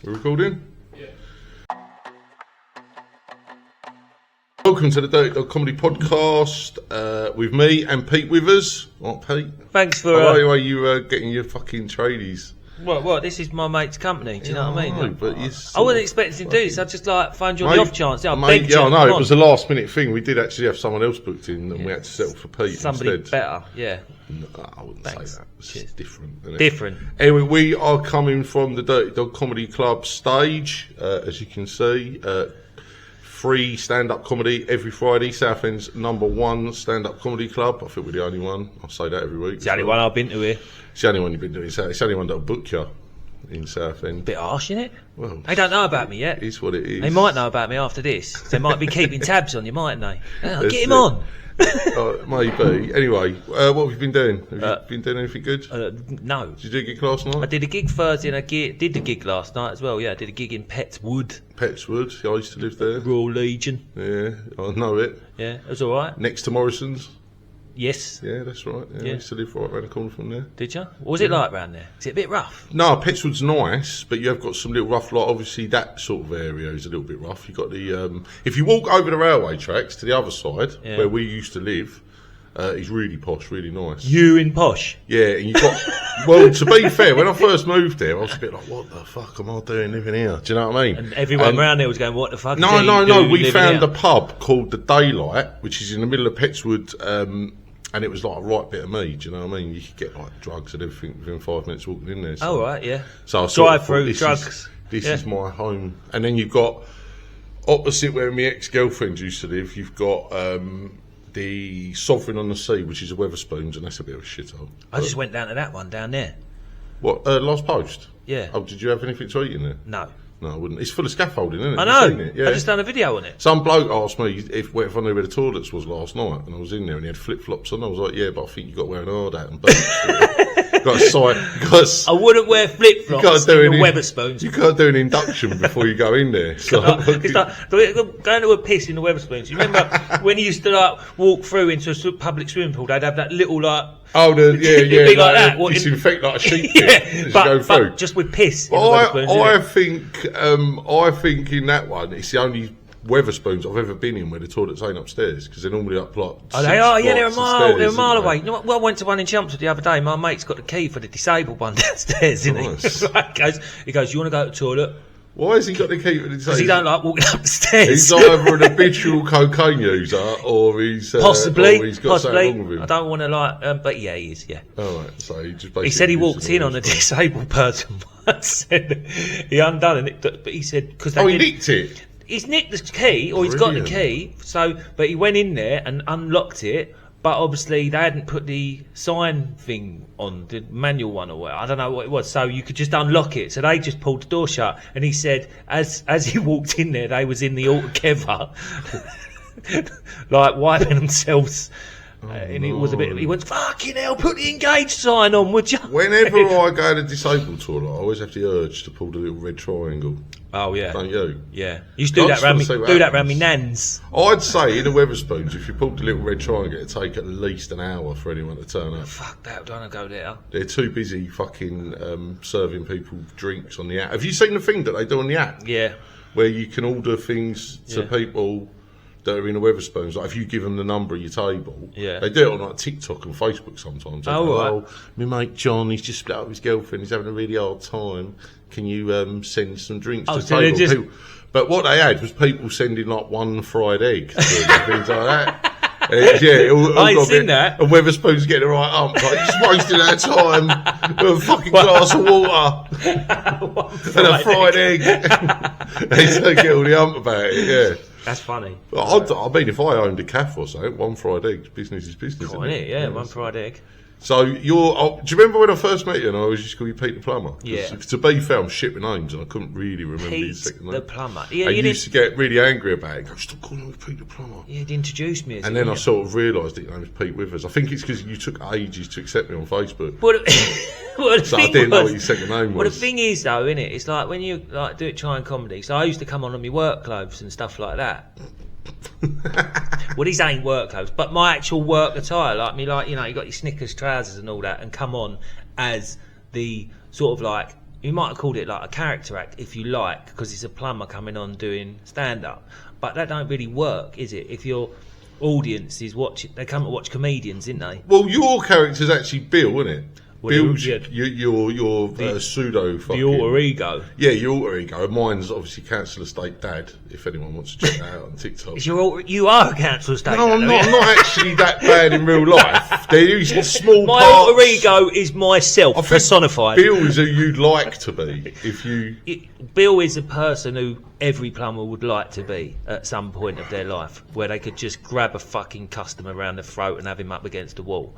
We're recording? Yeah. Welcome to the Dirty Dog Comedy Podcast with me and Pete Withers. What, Pete? Thanks for... How are you getting your fucking tradies? What? This is my mate's company, do you know what I mean? No, but I wasn't expecting to do this, I just phoned you on the off chance. Yeah, I know, it was a last minute thing. We did actually have someone else booked in and we had to settle for Pete Somebody instead. better, yeah. No, I wouldn't say that. It's different, isn't it? Different. Anyway, we are coming from the Dirty Dog Comedy Club stage, as you can see. Free stand-up comedy every Friday. Southend's #1 stand-up comedy club. I think we're the only one. I say that every week. It's the only one I've been to here. It's the only one you've been doing. It's the only one that'll book you in Southend. Bit harsh, innit? Well, they don't know about me yet. It's what it is. They might know about me after this. They might be keeping tabs on you, mightn't they? Get him on. Maybe. Anyway, what have you been doing? Have you been doing anything good? No. Did you do a gig last night? I did a gig Thursday and I did the gig last night as well. Yeah, I did a gig in Pettswood. Pettswood. I used to live there. Royal Legion. Yeah, I know it. Yeah, it was all right. Next to Morrison's. Yes. Yeah, that's right. Yeah, I used to live right around the corner from there. Did you? What was it like round there? Is it a bit rough? No, Pettswood's nice, but you have got some little rough, like obviously that sort of area is a little bit rough. You've got the, if you walk over the railway tracks to the other side, where we used to live, it's really posh, really nice. You in posh? Yeah, and you've got, well, to be fair, when I first moved there, I was a bit like, what the fuck am I doing living here? Do you know what I mean? And everyone around there was going, what the fuck? No, we found a pub called The Daylight, which is in the middle of Pettswood, and it was like a right bit of me, do you know what I mean? You could get like drugs and everything within 5 minutes walking in there. So. Oh, right, yeah. So I drive-through drugs. This is my home. And then you've got, opposite where my ex-girlfriend used to live, you've got the Sovereign on the Sea, which is a Wetherspoons, and that's a bit of a shithole. I just went down to that one down there. What, Last Post? Yeah. Oh, did you have anything to eat in there? No. No, I wouldn't. It's full of scaffolding, isn't it? I know. It? Yeah. I just done a video on it. Some bloke asked me if I knew where the toilets was last night, and I was in there and he had flip-flops on. I was like, yeah, but I think you've got to wear an hard hat and boots. I wouldn't wear flip-flops in the Wetherspoons. You can't do an induction before you go in there. So. It's like going to a piss in the Wetherspoons. You remember when you used to walk through into a public swimming pool, they'd have that little yeah, like that. Disinfect like a sheep. Yeah, but just with piss. I think in that one, it's the only Wetherspoons I've ever been in where the toilets ain't upstairs, because they're normally up like. Oh, they are. Yeah, they're a mile away. You know what? Well, I went to one in Chelmsford the other day. My mate's got the key for the disabled one downstairs, isn't he? He goes, you want to go to the toilet? Why has he got the key for the disabled? Because he don't like walking up the stairs. He's either an habitual cocaine user or he's possibly. Or he's got something wrong with him. I don't want to but yeah, he is. Yeah. All right. So he just basically. He said he walked in on a disabled person once. He undone it, but he said because he nicked it. He's nicked the key, or he's got the key. So, but he went in there and unlocked it. But obviously they hadn't put the sign thing on, the manual one or what. I don't know what it was. So you could just unlock it. So they just pulled the door shut. And he said, as he walked in there, they was in the altogether, like wiping themselves. And it was a bit. He went, fucking hell, put the engaged sign on, would you? Whenever I go to disabled toilet, I always have the urge to pull the little red triangle. Oh yeah, don't you? Yeah, you used to do that around me. Do that around me nans. I'd say in the Wetherspoons, if you pulled the little red triangle, it'd take at least an hour for anyone to turn up. Fuck that! Don't want to go there. They're too busy fucking serving people drinks on the app. Have you seen the thing that they do on the app? Yeah, where you can order things to people that are in the Wetherspoons. Like if you give them the number of your table, they do it on like TikTok and Facebook sometimes. My mate John, he's just split up with his girlfriend. He's having a really hard time. Can you send some drinks to the table? But what they had was people sending like one fried egg and things like that. I ain't seen that. And Wetherspoons getting the right ump. Like, you're just wasting our time with a fucking glass of water and a fried egg. They get all the ump about it, yeah. That's funny. I mean, if I owned a cafe or something, one fried egg, business is business. Isn't it? Yeah, one fried egg. So do you remember when I first met you and I was just called you Pete the Plumber? Yeah. To be fair, I'm shit with names and I couldn't really remember his second name. Pete the Plumber. Yeah, I used to get really angry about it. Go, stop calling me Pete the Plumber. Yeah, he introduced me as and then I sort of realised that your name was Pete Withers. I think it's because you took ages to accept me on Facebook. So I didn't know what your second name was. Well, the thing is, though, innit? It's like when you do it trying comedy. So I used to come on my work clothes and stuff like that. Well, these ain't work clothes, but my actual work attire, like you got your Snickers trousers and all that, and come on as the sort of like you might have called it like a character act if you like, because it's a plumber coming on doing stand up, but that don't really work, is it? If your audience is watching, they come to watch comedians, didn't they? Well, your character's actually Bill, isn't it? Bill's your pseudo fucking... The alter ego. Yeah, your alter ego. Mine's obviously Council Estate Dad, if anyone wants to check that out on TikTok. You are a Council Estate Dad. No, I'm not actually that bad in real life. There is small my parts. alter ego is myself personified. Bill is who you'd like to be if you... Bill is a person who every plumber would like to be at some point of their life, where they could just grab a fucking customer around the throat and have him up against the wall.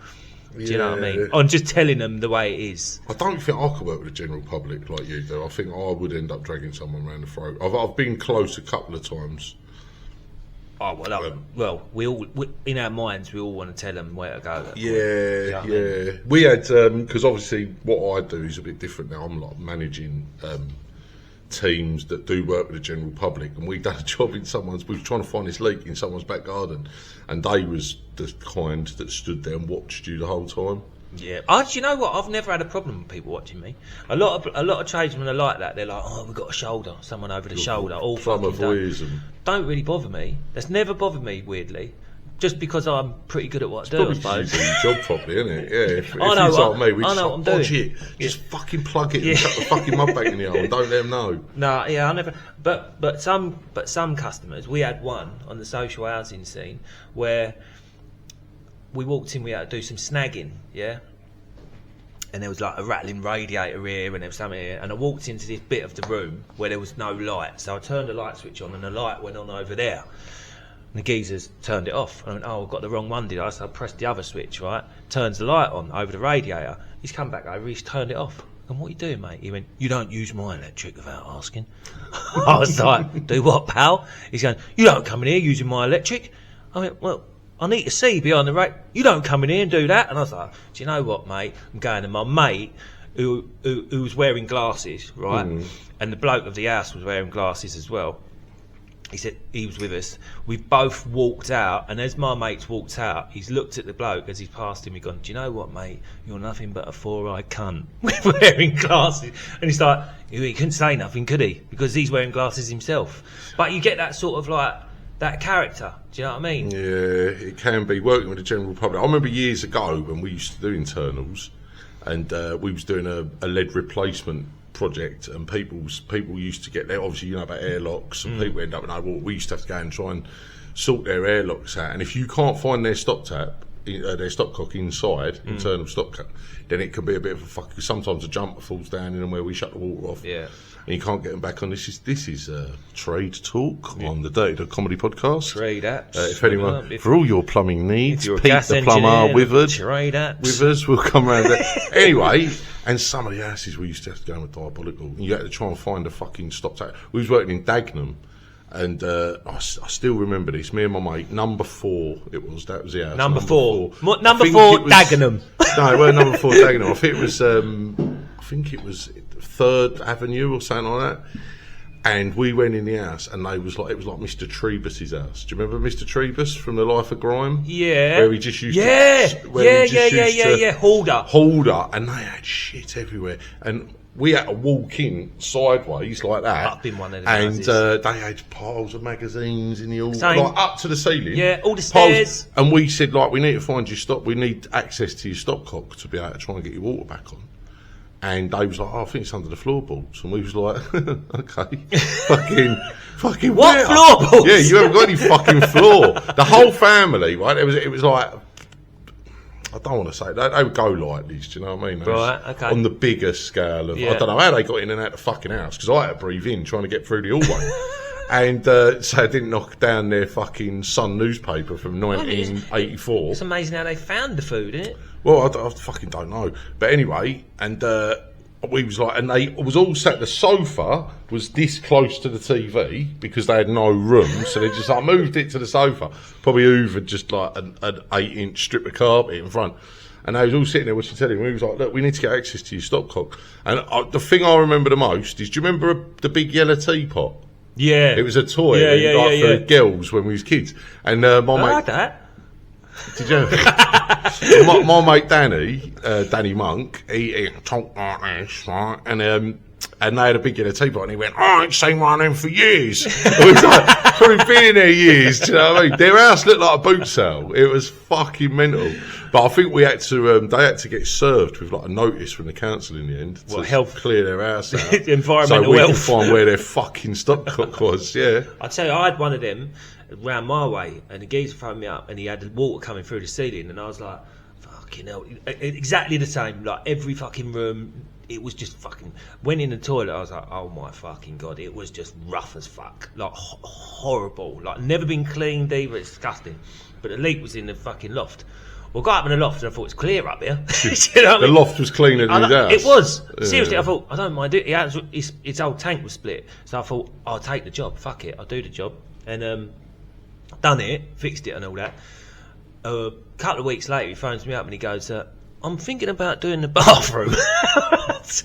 Do you know what I mean? I'm just telling them the way it is. I don't think I could work with the general public like you do. I think I would end up dragging someone around the throat. I've been close a couple of times. Oh well, we in our minds we all want to tell them where to go. Yeah. I mean? We had because obviously what I do is a bit different now. I'm like managing teams that do work with the general public, and we done a job in we were trying to find this leak in someone's back garden, and they was the kind that stood there and watched you the whole time. Yeah. Do you know what? I've never had a problem with people watching me. A lot of tradesmen are like that. They're like, oh, we've got a shoulder, someone over the shoulder, all fucking done. Don't really bother me. That's never bothered me, weirdly. Just because I'm pretty good at what I do, I suppose. It's your job properly, isn't it? Yeah. If you like me, we just what I'm doing. It. Just fucking plug it and chuck the fucking mud back in the hole and don't let them know. No, yeah, I never. But some customers, we had one on the social housing scene where we walked in, we had to do some snagging, yeah. And there was like a rattling radiator here, and there was something here. And I walked into this bit of the room where there was no light, so I turned the light switch on, and the light went on over there. And the geezers turned it off. And I went, oh, I got the wrong one, did I? So I pressed the other switch, right? Turns the light on over the radiator. He's come back over, he's turned it off. And what are you doing, mate? He went, you don't use my electric without asking. I was like, do what, pal? He's going, you don't come in here using my electric. I went, well, I need to see behind the radiator. You don't come in here and do that. And I was like, do you know what, mate? I'm going to my mate who was wearing glasses, right? And the bloke of the house was wearing glasses as well. He said he was with us. We both walked out, and as my mates walked out, he's looked at the bloke as he's passed him. He's gone, do you know what, mate? You're nothing but a four-eyed cunt wearing glasses. And he's like, he couldn't say nothing, could he? Because he's wearing glasses himself. But you get that sort of like that character. Do you know what I mean? Yeah, it can be working with the general public. I remember years ago when we used to do internals, and we was doing a lead replacement project, and people used to get there. Obviously, you know about airlocks, and people end up in our water. We used to have to go and try and sort their airlocks out. And if you can't find their stopcock inside, internal stopcock, then it can be a bit of a fuck. Sometimes a jumper falls down in where we shut the water off. Yeah. And you can't get them back on. This is trade talk on the Dirty Comedy Podcast. Trade apps. If anyone, for all your plumbing needs, Pete the plumber with us. Trade apps. With us, we'll come around there. Anyway, and some of the houses we used to have to go with diabolical. And you had to try and find a fucking stop tap. We was working in Dagenham, and I still remember this. Me and my mate, number 4, that was the house. Number four, Dagenham. No, it weren't number 4 Dagenham. I think it was 3rd Avenue or something like that. And we went in the house, and it was like Mr. Trebus's house. Do you remember Mr. Trebus from The Life of Grime? Yeah. Where he just used Halder, and they had shit everywhere. And we had to walk in sideways like that. Up in one of the houses. They had piles of magazines in the hall, like up to the ceiling. Yeah, all the stairs. And we said, like, we need to find your we need access to your stopcock to be able to try and get your water back on. And Dave was like, oh, I think it's under the floorboards. And we was like, okay. fucking what floorboards? Yeah, you haven't got any fucking floor. The whole family, right? It was like, I don't want to say that. They would go like this, do you know what I mean? Right, okay. On the bigger scale of, I don't know how they got in and out the fucking house, because I had to breathe in trying to get through the hallway. And so I didn't knock down their fucking Sun newspaper from 1984. It's amazing how they found the food, isn't it? Well, I fucking don't know. But anyway, and we was like, and they was all sat, the sofa was this close to the TV because they had no room, so they just like moved it to the sofa. Probably hoovered just like an 8-inch strip of carpet in front. And they was all sitting there watching telly, and we was like, look, we need to get access to your stopcock. And the thing I remember the most is, do you remember the big yellow teapot? Yeah. It was a toy for girls when we was kids. And my mate... I had that. Did you? my mate Danny Monk, he talked like this, right? And And they had a big yellow teapot, and he went, I ain't seen one of them for years. It was like, we've been in there years, do you know what I mean? Their house looked like a boot sale. It was fucking mental. But I think we had to, they had to get served with like a notice from the council in the end to clear their house out. Environmental so we health. could find where their fucking stopcock was, yeah. I tell you, I had one of them round my way, and the geezer phoned me up, and he had the water coming through the ceiling, and I was like, fucking hell. Exactly the same, like every fucking room. It was just fucking... Went in the toilet, I was like, oh my fucking God. It was just rough as fuck. Like, horrible. Like, never been cleaned either. It's disgusting. But the leak was in the fucking loft. Well, I got up in the loft and I thought, it's clear up here. You know the loft was cleaner than his house. It was. Seriously, I thought, I don't mind it. His old tank was split. So I thought, I'll take the job. Fuck it. I'll do the job. And done it. Fixed it and all that. A couple of weeks later, he phones me up and he goes... I'm thinking about doing the bathroom.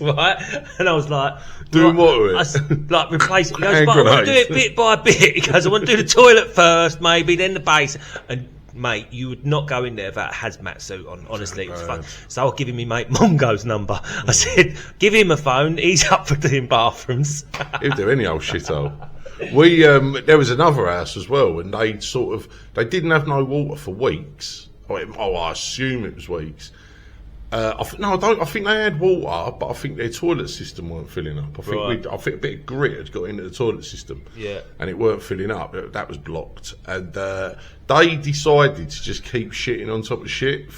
Right? And I was like... Doing what with it? Like, replace it. He goes, but I want to do it bit by bit. He goes, I want to do the toilet first, maybe, then the base. And, mate, you would not go in there without a hazmat suit on. Honestly, it was fun. So I was giving me mate Mongo's number. I said, give him a phone. He's up for doing bathrooms. He'll do any old shithole. There was another house as well, and they didn't have no water for weeks. I assume it was weeks. I think they had water, but I think their toilet system weren't filling up. I think a bit of grit had got into the toilet system, and it weren't filling up. That was blocked, and they decided to just keep shitting on top of shit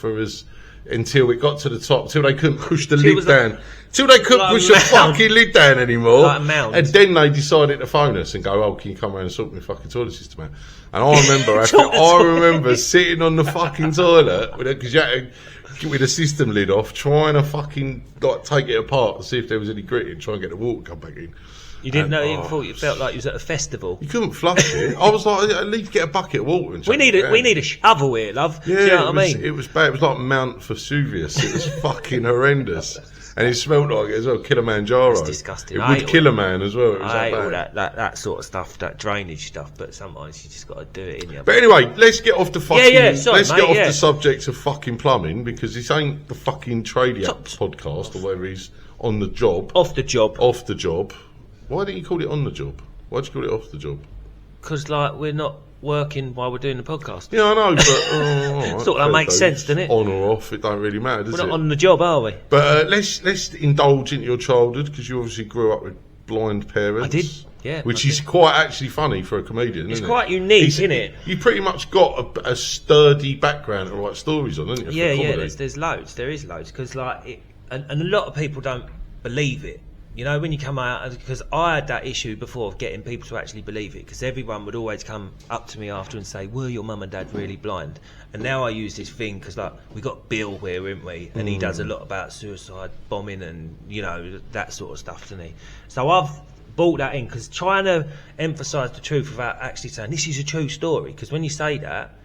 until it got to the top, till they couldn't push the lid down, till they couldn't push the fucking lid down anymore. Like a mound. And then they decided to phone us and go, "Oh, can you come around and sort my fucking toilet system out?" And I remember sitting on the fucking toilet because you had to, with the system lid off, trying to fucking take it apart to see if there was any grit and try and get the water come back in. You didn't know, you thought you felt like you was at a festival. You couldn't flush it. I was like, at least get a bucket of water and we need a shovel here, love. Yeah, do you know what I mean? It was bad. It was like Mount Vesuvius. It was fucking horrendous. And it smelled like it as well, Kilimanjaro. It's disgusting. It would kill a man as well. It was I hate all that sort of stuff, that drainage stuff, but sometimes you just got to do it, innit? But anyway, let's get off the fucking... Sorry, the subject of fucking plumbing, because this ain't the fucking Tradiac podcast, or whether he's on the job. Off the job. Off the job. Why didn't you call it on the job? Why'd you call it off the job? Because, like, we're not working while we're doing the podcast. Yeah, I know, but... sort of makes sense, doesn't it? On or off, it don't really matter, does it? We're not on the job, are we? But let's indulge into your childhood, because you obviously grew up with blind parents. I did, yeah. Which is quite actually funny for a comedian, isn't it? It's quite unique, isn't it? You pretty much got a sturdy background to write stories on, haven't you? Yeah, there's loads. There is loads, because, like, and a lot of people don't believe it. You know, when you come out, because I had that issue before of getting people to actually believe it, because everyone would always come up to me after and say, were your mum and dad really blind? And now I use this thing, because, like, we got Bill here, haven't we? And he does a lot about suicide bombing and, you know, that sort of stuff, doesn't he? So I've brought that in, because trying to emphasise the truth without actually saying, this is a true story, because when you say that,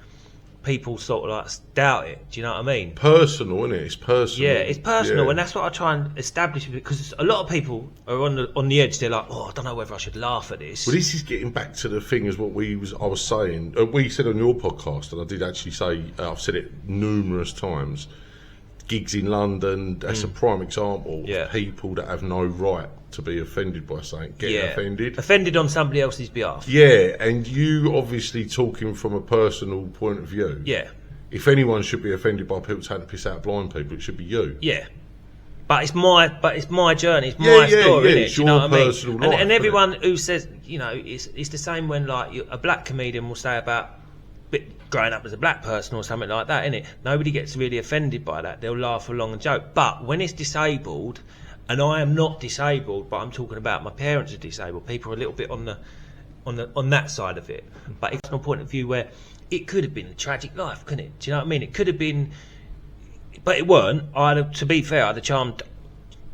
people sort of like doubt it. Do you know what I mean? Personal, isn't it? It's personal. Yeah, it's personal, and that's what I try and establish, because a lot of people are on the edge. They're like, oh, I don't know whether I should laugh at this. Well, this is getting back to the thing as what I was saying. We said on your podcast, and I did actually say, I've said it numerous times. Gigs in London, that's a prime example of people that have no right to be offended by something, offended on somebody else's behalf. Yeah, and you obviously talking from a personal point of view. Yeah. If anyone should be offended by people taking the piss out of blind people, it should be you. Yeah. But it's my journey, it's my story, isn't it? It's your personal life, and everyone who says, you know, it's the same when, like, a black comedian will say about growing up as a black person or something like that, innit? Nobody gets really offended by that. They'll laugh along and joke. But when it's disabled, and I am not disabled, but I'm talking about my parents are disabled, people are a little bit on that side of it. But it's from a point of view where it could have been a tragic life, couldn't it? Do you know what I mean? It could have been, but it weren't. To be fair, I had a charmed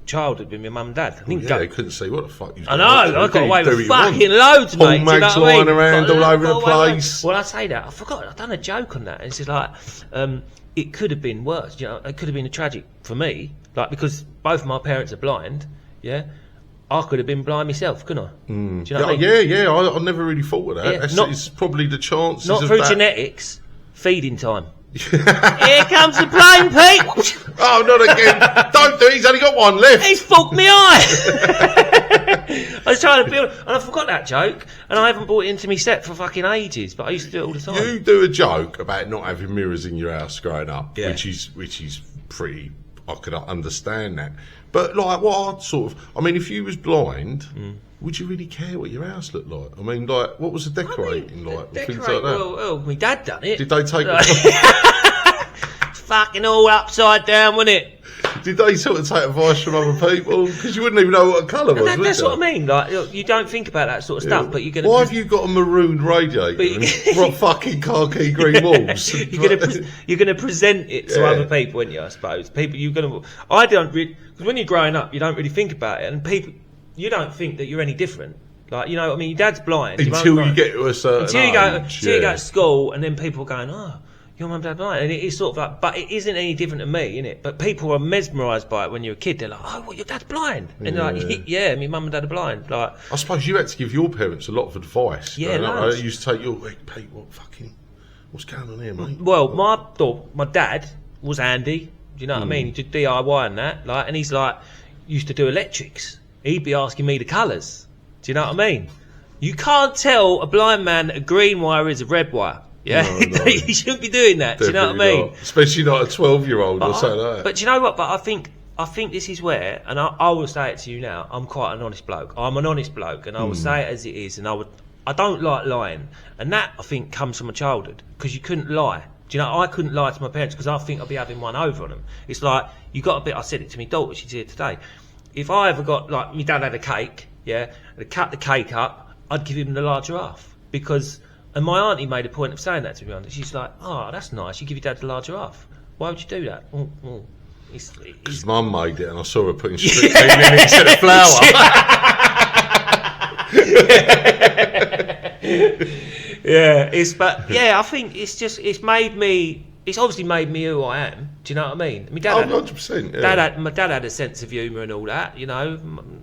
childhood with my mum and dad. They couldn't see what the fuck you. I know. I got away with fucking loads, mate. Paul Mags lying around all over the place. Well, I say that I forgot. I've done a joke on that. And it's just like, it could have been worse. You know, it could have been a tragic for me, like, because both my parents are blind. Yeah, I could have been blind myself, couldn't I? Do you know what I mean? Yeah. I never really thought of that. It's probably the chances. Not of through that. Genetics, feeding time. Here comes the plane, Pete. Oh, not again. Don't do it. He's only got one left. He's fucked me eye. I was trying to build, and I forgot that joke, and I haven't brought it into my set for fucking ages, but I used to do it all the time. You do a joke about not having mirrors in your house growing up, which is pretty, I could understand that. But like, what I'd sort of, I mean, if you was blind, would you really care what your house looked like? I mean, like, what was the decorating like? Things like that. Well, my dad done it. Did they take fucking all upside down, wasn't it? Did they sort of take advice from other people? Because you wouldn't even know what colour was. That's what I mean. Like, you don't think about that sort of stuff, but you're gonna. Why have you got a maroon radiator and what fucking khaki green walls? You're gonna present it to other people, aren't you? I suppose people I don't really, because when you're growing up, you don't really think about it, and people, you don't think that you're any different. Like, you know, I mean, your dad's blind until you get to a certain age. Until you go to school, and then people are going, oh, your mum and dad blind, and it is sort of like, but it isn't any different to me, innit? But people are mesmerised by it when you're a kid. They're like, oh, well, your dad's blind, and they're like, yeah, my mum and dad are blind. Like, I suppose you had to give your parents a lot of advice. Yeah, they used to take your, hey, Pete, what's going on here, mate? Well, my dad was handy. Do you know what I mean? He did DIY and that, like, and he's like, used to do electrics. He'd be asking me the colours. Do you know what I mean? You can't tell a blind man that a green wire is a red wire. Yeah, no. You shouldn't be doing that. Definitely. Do you know what I mean? Not. Especially not a 12-year-old or something like that. But do you know what? But I think this is where, and I will say it to you now. I'm quite an honest bloke. I'm an honest bloke, and I will say it as it is. And I don't like lying, and that I think comes from my childhood because you couldn't lie. Do you know? I couldn't lie to my parents because I think I'd be having one over on them. It's like you got a bit. I said it to my daughter. She's here today. If I ever got, like, my dad had a cake, and I cut the cake up, I'd give him the larger half because. And my auntie made a point of saying that to me. She's like, "Oh, that's nice. You give your dad the larger half. Why would you do that?" His mum made it, and I saw her putting strychnine in it instead of flour. I think it's made me. It's obviously made me who I am. Do you know what I mean? My dad 100%. Yeah. My dad had a sense of humour and all that. You know,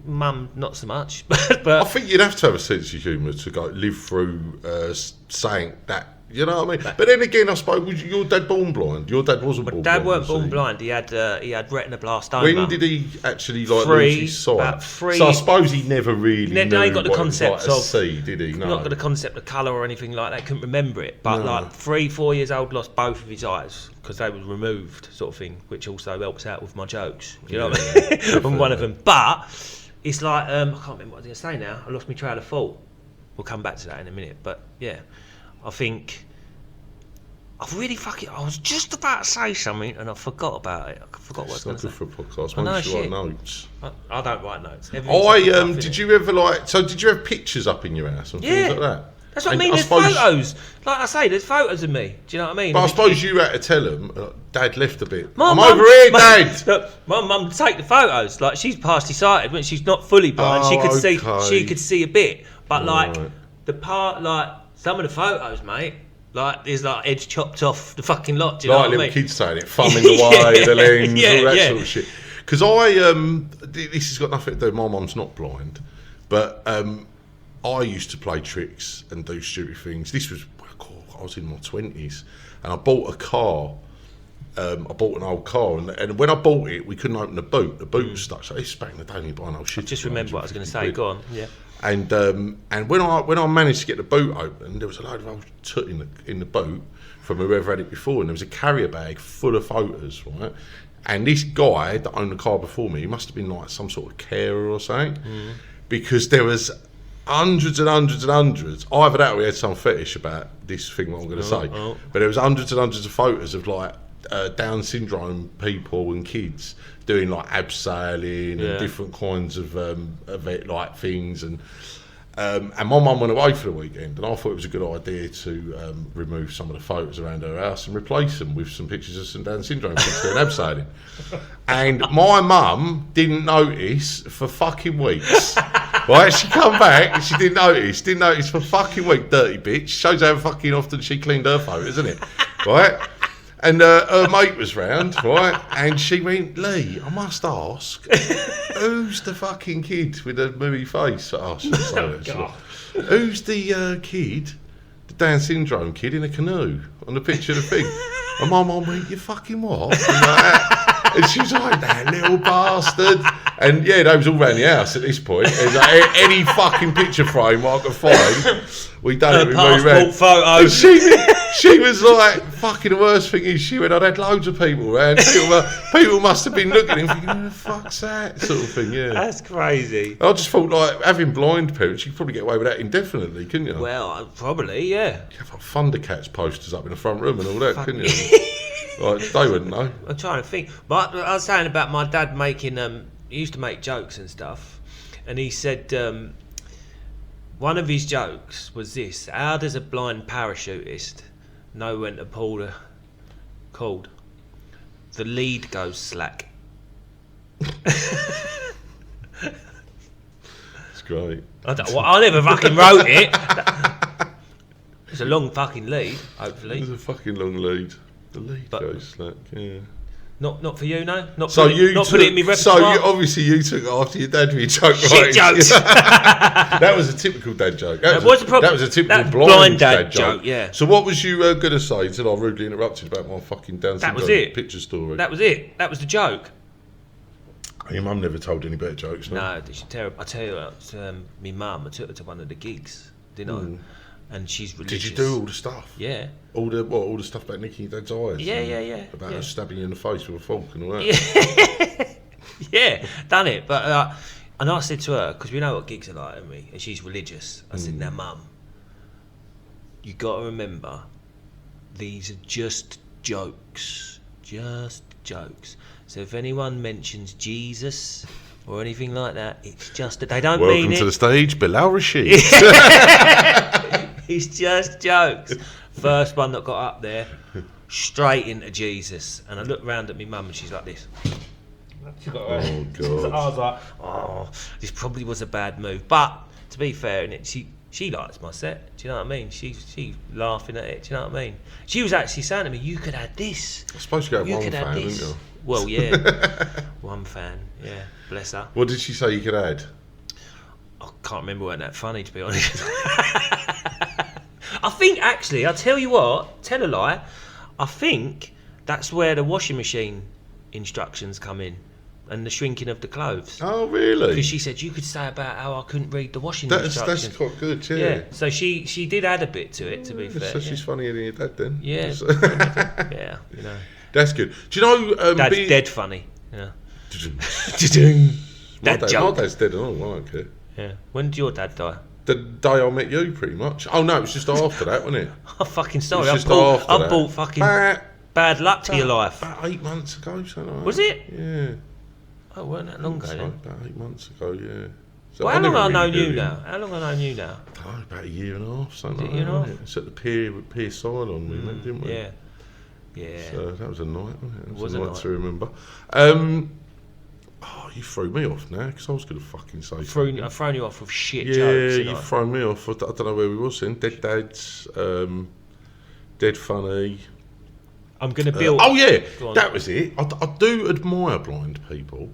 mum not so much. But I think you'd have to have a sense of humour to go live through saying that. You know what I mean? But then again, I suppose, was your dad born blind? Your dad wasn't born blind. Dad weren't born blind. He had retinoblastoma. When did he actually lose his sight? About 3. So I suppose he never really knew he got the concept of see, did he? No. Not got the concept of colour or anything like that. Couldn't remember it. But like 3-4 years old, lost both of his eyes because they were removed, sort of thing. Which also helps out with my jokes. You know what I mean? On one of them, but it's like I can't remember what I was going to say now. I lost my trail of thought. We'll come back to that in a minute. But yeah, I think. I was just about to say something and I forgot about it. I forgot what I was going to say. It's not good for a podcast. Why don't you write notes? I don't write notes. Did you ever did you have pictures up in your house and things like that? That's what I mean. There's photos. Like I say, there's photos of me. Do you know what I mean? But I suppose you had to tell them, Dad left a bit. I'm over here, Dad. Look, my mum would take the photos. Like she's partially sighted when she's not fully blind. She could see a bit. But like the part, like some of the photos, mate. Like there's like edge chopped off the fucking lot. Do you know what I mean? Like little kids saying it, thumbing the way, the lens, all that sort of shit. Because this has got nothing to do. My mum's not blind, but I used to play tricks and do stupid things. This was I was in my 20s, and I bought a car. I bought an old car, and when I bought it, we couldn't open the boot. The boot was stuck. So it's back in the day, you buy an old shit. Just remember what I was going to say. Go on. Yeah. And when I managed to get the boot open, there was a load of old soot in the boot from whoever had it before, and there was a carrier bag full of photos, right? And this guy that owned the car before me, he must have been like some sort of carer or something, because there was hundreds and hundreds and hundreds. Either that or he had some fetish about this thing what I'm going to say. But there was hundreds and hundreds of photos of like Down syndrome people and kids doing like abseiling and different kinds of like things, and my mum went away for the weekend, and I thought it was a good idea to remove some of the photos around her house and replace them with some pictures of some Down syndrome kids doing abseiling. And my mum didn't notice for fucking weeks. Right, she come back and she didn't notice for fucking week. Dirty bitch. Shows how fucking often she cleaned her photos, isn't it? Right. And her mate was round, right? And she went, Lee, I must ask, who's the fucking kid with the movie face? Oh, who's the kid, the Down syndrome kid in a canoe on the picture of the thing? And my mum went, you fucking what? And she was like, that little bastard. And yeah, they was all around the house at this point. It was like any fucking picture frame I could find, we done it. We moved around. Photo. She was like, fucking the worst thing is, she went, I'd had loads of people around. People must have been looking and thinking, who the fuck's that? Sort of thing, yeah. That's crazy. I just thought, like, having blind parents, you could probably get away with that indefinitely, couldn't you? Well, probably, yeah. You have like Thundercats posters up in the front room and all that, couldn't you? Like, they wouldn't know. I'm trying to think. But I was saying about my dad making, he used to make jokes and stuff. And he said, one of his jokes was this: how does a blind parachutist know when to pull the cord? The lead goes slack. It's great. I never fucking wrote it. It's a long fucking lead, hopefully. It's a fucking long lead. The lead goes slack, yeah. Not for you, no? Not put it in me repertoire? So obviously you took it after your dad for your joke, Shit right? jokes. That was a typical dad joke. That was a typical blind dad joke. Yeah. So what was you going to say until I rudely interrupted about my fucking Down syndrome picture story? That was it. That was the joke. Your mum never told any better jokes, no? No, she's terrible. I tell you what, my mum, I took her to one of the gigs, didn't I? And she's religious. Did you do all the stuff? Yeah. All the stuff about nicking your dad's eyes? Yeah. About her stabbing you in the face with a fork and all that? Yeah, yeah, done it. But and I said to her, because we know what gigs are like, haven't we? And she's religious. I said, now, Mum, you got to remember, these are just jokes. Just jokes. So if anyone mentions Jesus or anything like that, it's just that they don't mean it. Welcome to the stage, Bilal Rashid. It's just jokes. First one that got up there, straight into Jesus. And I looked round at my mum and she's like this. Oh, God. I was like, oh, this probably was a bad move. But, to be fair, she likes my set. Do you know what I mean? She's laughing at it. Do you know what I mean? She was actually saying to me, you could add this. I suppose you got one fan, didn't you? Well, yeah. One fan, yeah. Bless her. What did she say you could add? I can't remember. It wasn't that funny, to be honest. I think, actually, I'll tell you what, tell a lie, I think that's where the washing machine instructions come in and the shrinking of the clothes. Oh, really? Because she said you could say about how I couldn't read the washing instructions. That's quite good, yeah. Yeah, so she did add a bit to it, to be fair. So she's funnier than your dad, then? Yeah. Yeah, you know. That's good. Do you know... Dad's dead funny. Yeah. My dad's dead and all, I don't care. Yeah. When did your dad die? The day I met you, pretty much. Oh, no, it was just after that, wasn't it? I'm fucking sorry. I bought fucking bad luck to your life. About 8 months ago, something like Was that. it? Yeah. Oh, weren't that long ago then? About 8 months ago, yeah. So well, how long have I known you now? How long have I known you now? Oh, about a year and a half, something like that. A year and a half? It's at the pier sign on we went, didn't we? Yeah. Yeah. So that was a night, wasn't it? It was a night to remember. Oh, you threw me off now, because I was going to fucking say something. I've thrown you off with shit yeah, jokes. Yeah, you've thrown me off. I don't know where we was then. Dead Dads, Dead Funny. I'm going to build... oh, yeah, that was it. I do admire blind people,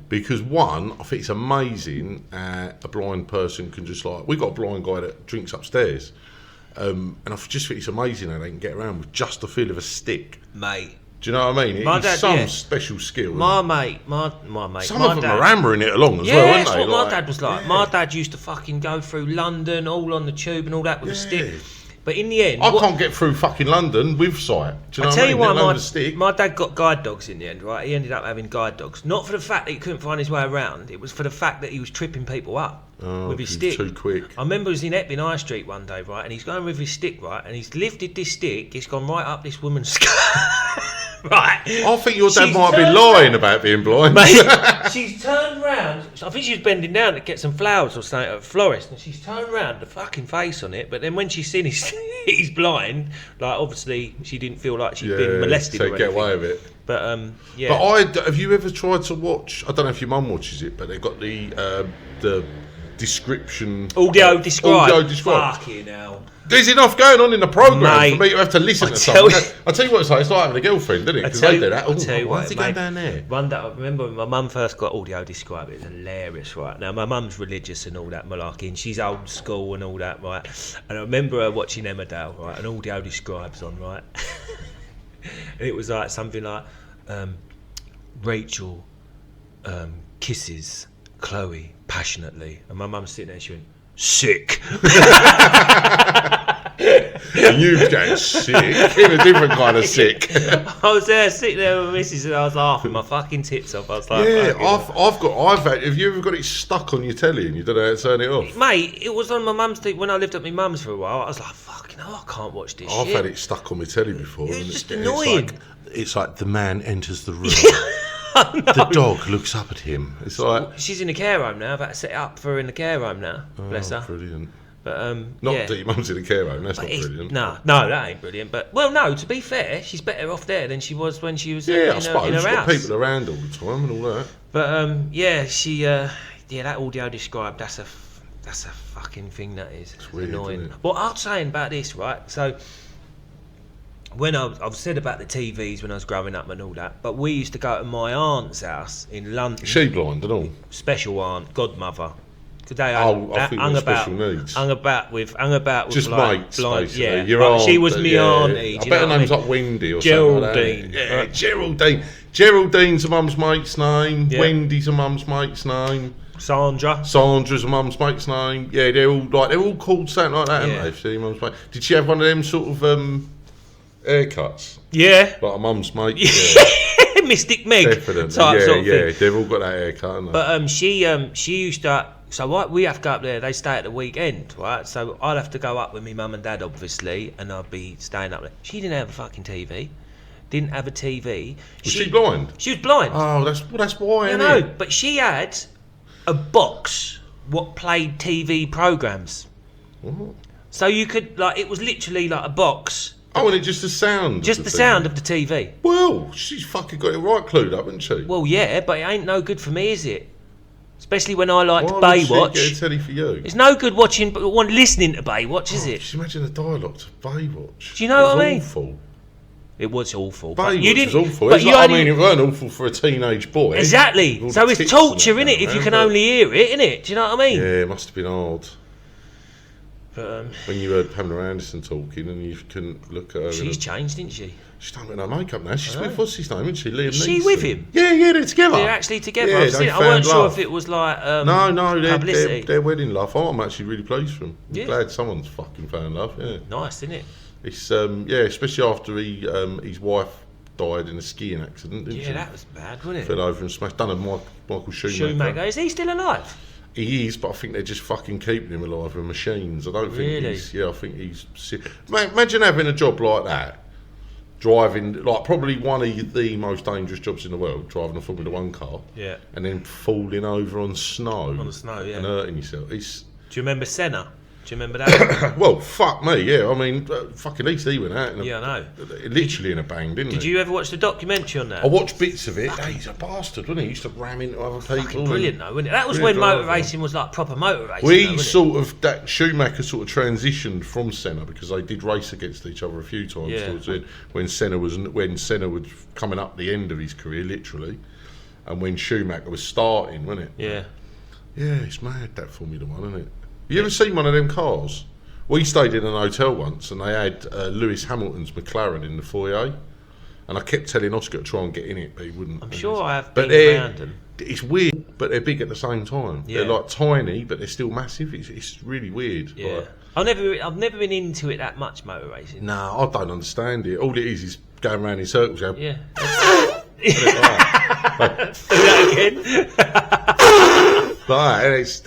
because, one, I think it's amazing a blind person can just like... We've got a blind guy that drinks upstairs, and I just think it's amazing how they can get around with just the feel of a stick. Mate. Do you know what I mean? It's some special skill. My mate. Some of them are hammering it along as well, aren't they? Yeah, that's what my dad was like. Yeah. My dad used to fucking go through London, all on the tube and all that with a stick. But in the end... I can't get through fucking London with sight. Do you know what I mean? I'll tell you why my dad got guide dogs in the end, right? He ended up having guide dogs. Not for the fact that he couldn't find his way around. It was for the fact that he was tripping people up with his stick. Too quick. I remember he was in Epping High Street one day, right? And he's going with his stick, right? And he's lifted this stick. It's gone right up this woman's skirt. Right. I think your dad might be lying about being blind. Mate, she's turned round. I think she was bending down to get some flowers or something at a florist, and she's turned round, the fucking face on it. But then when she's seen he's blind, like obviously she didn't feel like she'd been molested. So or get anything. away with it. But yeah. But have you ever tried to watch? I don't know if your mum watches it, but they've got the description. Audio describe. Fucking hell. There's enough going on in the programme for me to have to listen to something. I'll tell you what it's like. It's like having a girlfriend, isn't it? Because they do that. I'll tell you why what, does it go down there? One day, I remember when my mum first got audio describe. It was hilarious, right? Now, my mum's religious and all that malarkey, and she's old school and all that, right? And I remember her watching Emmerdale, right? And audio describes on, right? And it was like something like Rachel kisses Chloe passionately, and my mum's sitting there, she went, sick. And you going sick in a different kind of sick. I was there sitting there with Mrs. and I was laughing my fucking tits off. I was like, I've had. Have you ever got it stuck on your telly and you don't know how to turn it off? Mate, it was on my mum's thing when I lived at my mum's for a while. I was like, fucking hell, I can't watch this. I've had it stuck on my telly before. It's just annoying. It's like the man enters the room. The dog looks up at him. It's like she's in a care home now. I've had to set it up for her in the care home now. Bless her. Brilliant. But not that your mum's in a care home. That's not brilliant. No, that ain't brilliant. But no. To be fair, she's better off there than she was when she was in her she's house. got people around all the time and all that. But she that audio described. That's a fucking thing. That is. It's weird, annoying. isn't it? What I was saying about this, right? So when I've said about the TVs when I was growing up and all that, but we used to go to my aunt's house in London. She blind and all. Special aunt, godmother. Today I think special needs. Hung about with just like, mates, blind, basically. yeah. Your aunt, she was me auntie. I bet her name's like Wendy or Geraldine. something. Like that. Geraldine. Geraldine's a mum's mate's name. Yeah. Wendy's a mum's mate's name. Sandra's a mum's mate's name. Yeah, they're all called something like that, aren't they? See, mum's mate. Did she have one of them sort of haircuts? Yeah. Like a mum's mate. Yeah. Mystic Meg. Definitely. Sort of thing. They've all got that haircut, haven't they? But she used to. So we have to go up there. They stay at the weekend, right? So I'd have to go up with me mum and dad, obviously, and I'd be staying up there. She didn't have a fucking TV. Didn't have a TV. Was she blind? She was blind. Oh, that's why. I know, but she had a box what played TV programs. What? So you could it was literally like a box. Oh, and it just the sound. Just the sound of the TV. Well, she's fucking got it right clued up, hasn't she? Well, yeah, but it ain't no good for me, is it? Especially when I liked Why Baywatch. would she get a telly for you? It's no good listening to Baywatch, is it? Just imagine the dialogue to Baywatch. Do you know what I mean? Awful. It was awful. Baywatch is awful. It weren't awful for a teenage boy. Exactly. So it's torture, innit? If you can only hear it, innit? Do you know what I mean? Yeah, it must have been hard. But, when you heard Pamela Anderson talking and you couldn't look at her. She's changed, didn't she? She's done with no makeup now. She's with, what's his name, isn't she? Liam Neeson. Is she with him? Yeah, they're together. They're actually together. Yeah, I weren't sure if it was like no, publicity. Their wedding love. I'm actually really pleased for them. Yeah. I'm glad someone's fucking found love. Yeah. Nice, isn't it? It's especially after his wife died in a skiing accident, didn't she? Yeah, that was bad, wasn't it? Fell over and smashed. Done a Michael Schumacher. Is he still alive? He is, but I think they're just fucking keeping him alive with machines. I don't think he's. Yeah, I think he's. Imagine having a job like that, driving probably one of the most dangerous jobs in the world, driving a Formula 1 car. Yeah. And then falling over on snow. On the snow, yeah. And hurting yourself. Do you remember Senna? Do you remember that? Well, fuck me, yeah. I mean, fucking at least he went out. I know. Literally in a bang, didn't he? Did you ever watch the documentary on that? I watched bits of it. He's a bastard, wasn't he? He used to ram into other people. Brilliant, though, wasn't it? That was when motor racing was like proper motor racing. That Schumacher sort of transitioned from Senna because they did race against each other a few times. Yeah. When Senna was coming up the end of his career, literally, and when Schumacher was starting, wasn't it? Yeah. Yeah, it's mad, that Formula 1, isn't it? You ever seen one of them cars? We stayed in an hotel once and they had Lewis Hamilton's McLaren in the foyer, and I kept telling Oscar to try and get in it, but he wouldn't. I'm sure I have been around them. It's weird, but they're big at the same time. Yeah. They're like tiny, but they're still massive. It's really weird. Yeah. I've never been into it that much, motor racing. No, I don't understand it. All it is going around in circles. Going, yeah. Do that again.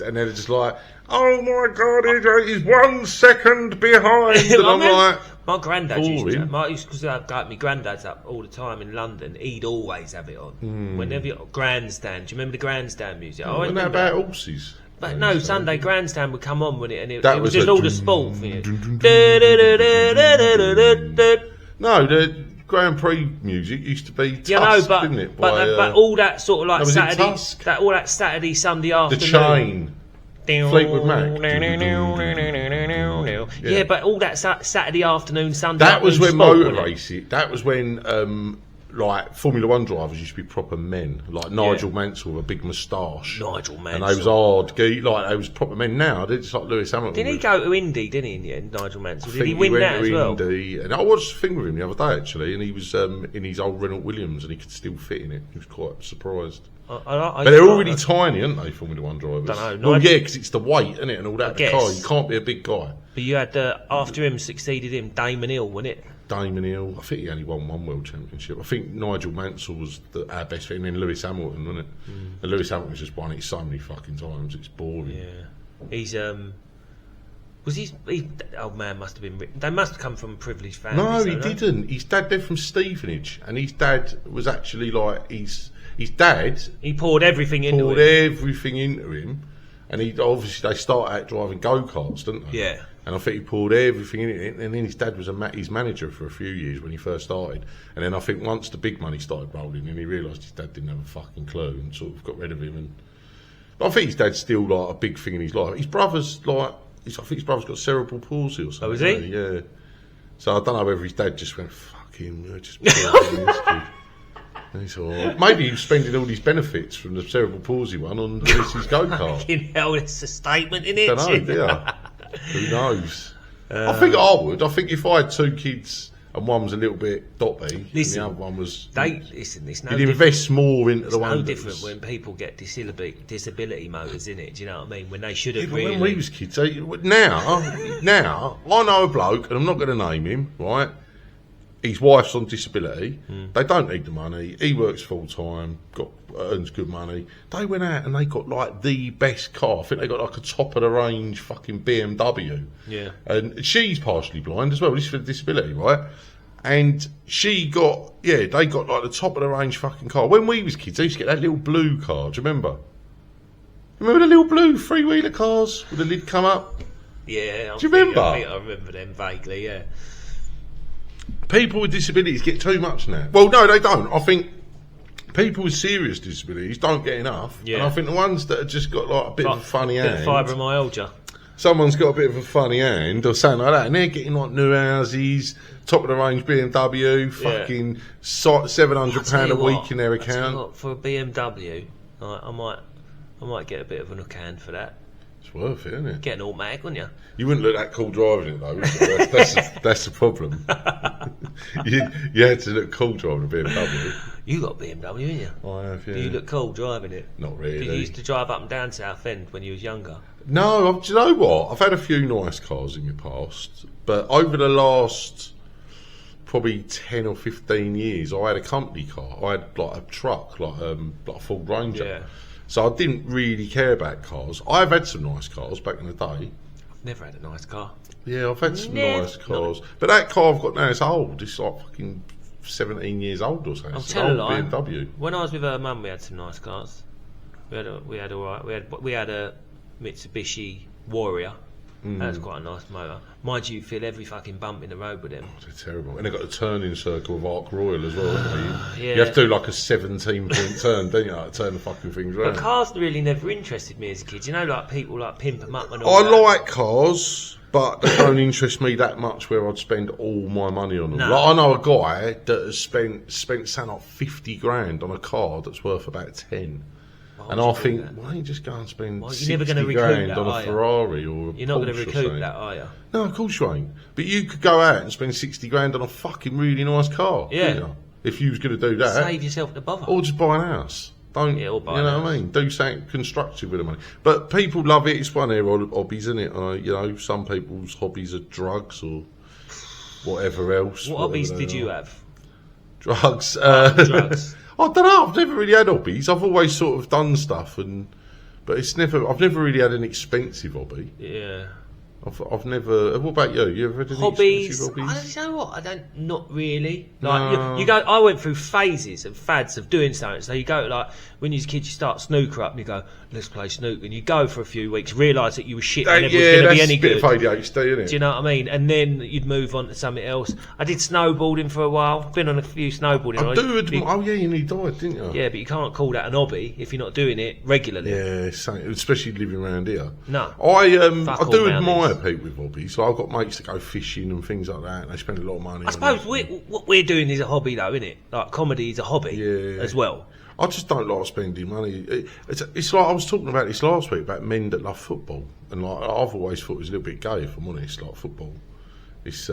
And they're just like, oh my God, he's 1 second behind. And I'm like, my granddad because I got my granddad's up all the time in London. He'd always have it on. Whenever you grandstand, do you remember the grandstand music? Wasn't that about horses? But no, Sunday grandstand would come on with it, and it was was just all the sport thing. No, the Grand Prix music used to be Tusk, didn't it? But all that sort of like Saturday, all that Saturday, Sunday afternoon. The Chain. Fleetwood Mac. Yeah, but all that Saturday afternoon, Sunday that was when sport, motor racing. That was when like Formula One drivers used to be proper men, like Nigel Mansell with a big moustache. Nigel Mansell. And they was hard, like they was proper men. Now they're just like Lewis Hamilton. Didn't he go to Indy? Didn't he in the end, Nigel Mansell? Did he win that as well? Indy, and I watched a thing with him the other day actually, and he was in his old Renault Williams, and he could still fit in it. He was quite surprised. But they're all really tiny, aren't they, Formula One drivers? Don't know. Well, yeah, because it's the weight, isn't it, and all that. The car, you can't be a big guy. But you had after him succeeded him, Damon Hill, wasn't it? Damon Hill, I think he only won one world championship. I think Nigel Mansell was our best friend, and then Lewis Hamilton, wasn't it? And Lewis Hamilton's just won it so many fucking times, it's boring. Yeah. He's was he old man must have been. They must have come from a privileged family. No, he didn't. His dad, they're from Stevenage, and his dad was actually like his dad. He poured everything into him, and he obviously they start out driving go-karts, didn't they? Yeah. And I think he poured everything into it, and then his dad was his manager for a few years when he first started. And then I think once the big money started rolling in, he realised his dad didn't have a fucking clue and sort of got rid of him. And I think his dad's still like a big thing in his life. His brother's like, I think his brother's got cerebral palsy or something. Oh, is he? Yeah. So I don't know whether his dad just went, fuck him, just put him in this kid. And he's all right. Maybe he was spending all these benefits from the cerebral palsy one on Lewis's go-kart. Fucking hell, it's a statement, isn't it? I don't know, do you? Who knows? I think I would. I think if I had two kids and one was a little bit doppy and the other one was... It's no you'd invest more into the one no different when people get disability motors, isn't it? Do you know what I mean? When they should have really... When we was kids... Now, I know a bloke, and I'm not going to name him, right? His wife's on disability. They don't need the money. He works full time, earns good money. They went out and they got like the best car. I think they got like a top of the range fucking BMW. Yeah. And she's partially blind as well. This is for disability, right? And they got like the top of the range fucking car. When we was kids, they used to get that little blue car. Do you remember? Remember the little blue three-wheeler cars with the lid come up? Yeah. Do you remember? I remember them vaguely. Yeah. People with disabilities get too much now. Well, no, they don't. I think people with serious disabilities don't get enough. Yeah. And I think the ones that have just got like a bit of a funny hand. Bit of fibromyalgia. Someone's got a bit of a funny hand or something like that, and they're getting like new houses, top of the range BMW, fucking £700 a week in their account. For a BMW, I might get a bit of a hook hand for that. It's worth it, isn't it? Get an automatic, wouldn't you? You wouldn't look that cool driving it though. That's the problem. you had to look cool driving a BMW. You got BMW, didn't you? I have, yeah. Do you look cool driving it? Not really. Did you used to drive up and down Southend when you was younger? No, do you know what? I've had a few nice cars in my past, but over the last probably 10 or 15 years, I had a company car. I had like a truck, like a Ford Ranger. Yeah. So I didn't really care about cars. I've had some nice cars back in the day. I've never had a nice car. Yeah, I've had some nice cars. But that car I've got now is old. It's like fucking 17 years old or something. I'll tell a lie. BMW. When I was with her mum, we had some nice cars. We had a Mitsubishi Warrior. That was quite a nice motor. Mind you, feel every fucking bump in the road with them. Oh, they're terrible. And they've got a turning circle of Arc Royal as well, haven't they? You have to do like a 17-point turn, don't you? Like, turn the fucking things around. But cars really never interested me as a kid. You know, like people like pimp them up and all that. I like cars, but they don't interest me that much where I'd spend all my money on them. No. Like, I know a guy that has spent something like 50 grand on a car that's worth about 10. And I think, why don't you just go and spend 60 grand on a Ferrari or a Porsche? You're not going to recoup that, are you? No, of course you ain't. But you could go out and spend 60 grand on a fucking really nice car. Yeah. You know, if you was going to do that. Save yourself the bother. Or just buy an house. Don't, or buy you know what I mean? Do something constructive with the money. But people love it. It's one of their hobbies, isn't it? You know, some people's hobbies are drugs or whatever else. What hobbies did you have? Drugs. Drugs. I don't know. I've never really had hobbies. I've always sort of done stuff, but I've never really had an expensive hobby. Yeah. I've never. What about you? You ever had any expensive hobbies? You know what? Not really. Like you go. I went through phases and fads of doing something. So you go like when you're a kid, you start snooker up and you go, let's play snooker, and you go for a few weeks, realise that you were shit and never was going to be any good. Yeah, that's a bit of ADHD, isn't it? Do you know what I mean? And then you'd move on to something else. I did snowboarding for a while. I've been on a few snowboarding. Oh yeah, and you died, didn't you? Yeah, but you can't call that an hobby if you're not doing it regularly. Yeah, especially living around here. No. I do admire people with hobbies. So I've got mates that go fishing and things like that, and they spend a lot of money. I suppose what we're doing is a hobby, though, isn't it? Like comedy is a hobby as well. I just don't like spending money. It's like I was talking about this last week about men that love football, and like I've always thought it was a little bit gay, if I'm honest. Like football, it's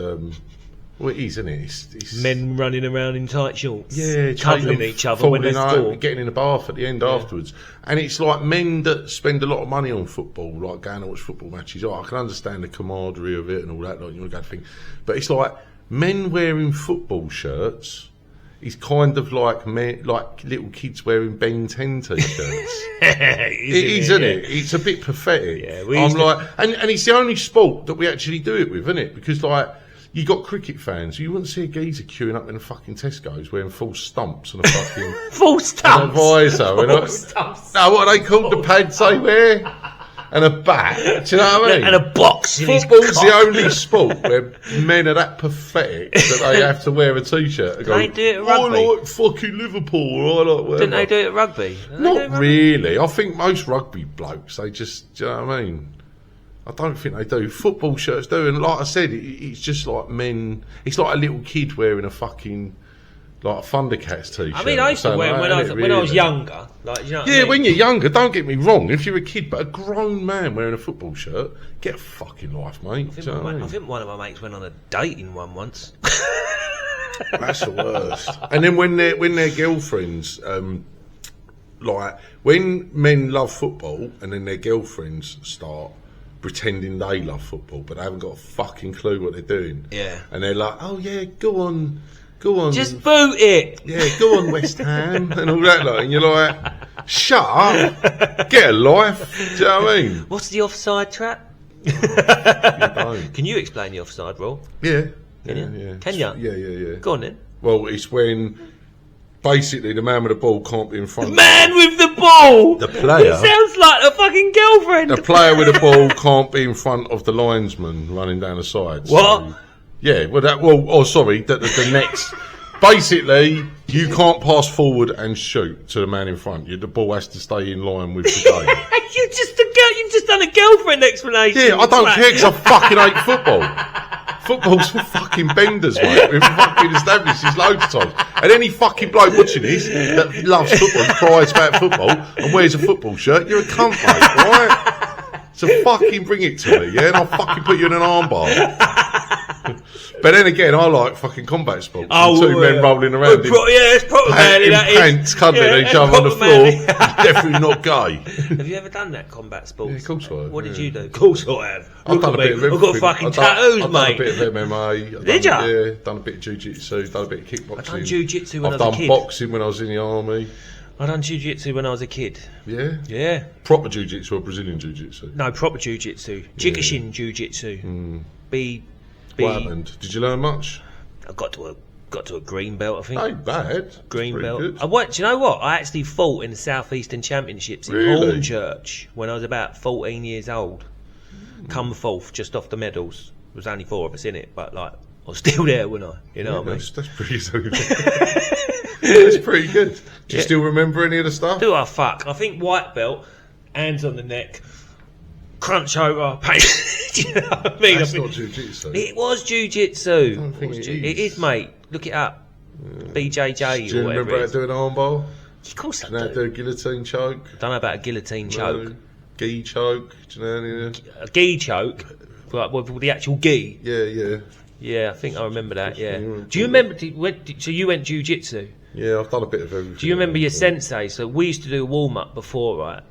well, it is, isn't it? It's men running around in tight shorts, cuddling each other when they score, getting in the bath at the end afterwards. And it's like men that spend a lot of money on football, like going to watch football matches. I can understand the camaraderie of it and all that, like you know, that thing. But it's like men wearing football shirts is kind of like men, like little kids wearing Ben 10 t-shirts. Isn't it? It's a bit pathetic. Yeah, I'm like, and it's the only sport that we actually do it with, isn't it? Because like, you got cricket fans. You wouldn't see a geezer queuing up in a fucking Tesco's wearing false stumps and a fucking false stumps, and a visor, stumps. No, what are they called? The pads they wear and a bat. Do you know what I mean? And a box. Football's the only sport where men are that pathetic that they have to wear a t-shirt. And they do it at rugby. I like fucking Liverpool. Or I like whatever. Didn't they do it at rugby? Not really. I think most rugby blokes, they just, do you know what I mean? I don't think they do. Football shirts do, and like I said, it's just like men. It's like a little kid wearing a fucking like a Thundercats t-shirt. I mean, I used to wear them when I was younger. Like, you know what I mean? When you're younger, don't get me wrong. If you're a kid, but a grown man wearing a football shirt, get a fucking life, mate. I think one of my mates went on a date in one once. That's the worst. And then when their girlfriends, like when men love football, and then their girlfriends start pretending they love football, but they haven't got a fucking clue what they're doing. Yeah. And they're like, oh yeah, go on. Just boot it. Yeah, go on West Ham and all that lot. And you're like, shut up, get a life. Do you know what I mean? What's the offside trap? You don't. Can you explain the offside rule? Yeah. Can you? Yeah. Go on then. Well, it's when basically the man with the ball can't be in front. The man with the ball. The player. It sounds like a fucking girlfriend. The player with the ball can't be in front of the linesman running down the sides. What? So, yeah. The next. Basically, you can't pass forward and shoot to the man in front. The ball has to stay in line with the game. You've just done a girlfriend explanation. Yeah, I don't care because I fucking hate football. Football's for fucking benders, mate. We've fucking established this loads of times. And any fucking bloke watching this that loves football, cries about football, and wears a football shirt, you're a cunt, mate, right? So fucking bring it to me, yeah? And I'll fucking put you in an armbar. But then again, I like fucking combat sports. Two men rolling around it's proper manly, that is. Pants, cuddling each other on the floor. It's definitely not gay. Have you ever done that combat sports? Yeah, of course I have. What did you do? Of course I have. I've done a bit of everything. I've got fucking tattoos, mate. I've done a bit of MMA. Did you? Yeah, done a bit of jiu-jitsu, done a bit of kickboxing. I've done jiu-jitsu when I was a kid. I've done boxing when I was in the army. I done jiu-jitsu when I was a kid. Yeah? Yeah. Proper jiu-jitsu or Brazilian jiu-jitsu? No, proper jiu-jitsu. Jikishin jiu-jitsu. What happened? Did you learn much? I got to a green belt, I think. Ain't bad. Green belt. Good. Do you know what? I actually fought in the South Eastern Championships in Hornchurch when I was about 14 years old. Come fourth, just off the medals. There was only 4 of us in it, but like I was still there, wasn't I? You know what I mean? That's pretty good. That's pretty good. Do you still remember any of the stuff? Do I fuck? I think white belt, hands on the neck, crunch over, pain. Do you know what I mean? That's not jiu-jitsu. It was jiu-jitsu. I don't think it is. It is, mate. Look it up. BJJ Do you or whatever. remember how to do an armbar? Of course I Do you know how to do a guillotine choke? Don't know about a guillotine choke. Gi choke? Do you know any of that? A gi choke? Like with the actual gi? Yeah. Yeah, I think I remember that, yeah. Do you remember, so you went jiu-jitsu? Yeah, I've done a bit of everything. Do you remember your sensei? So we used to do a warm-up before, right?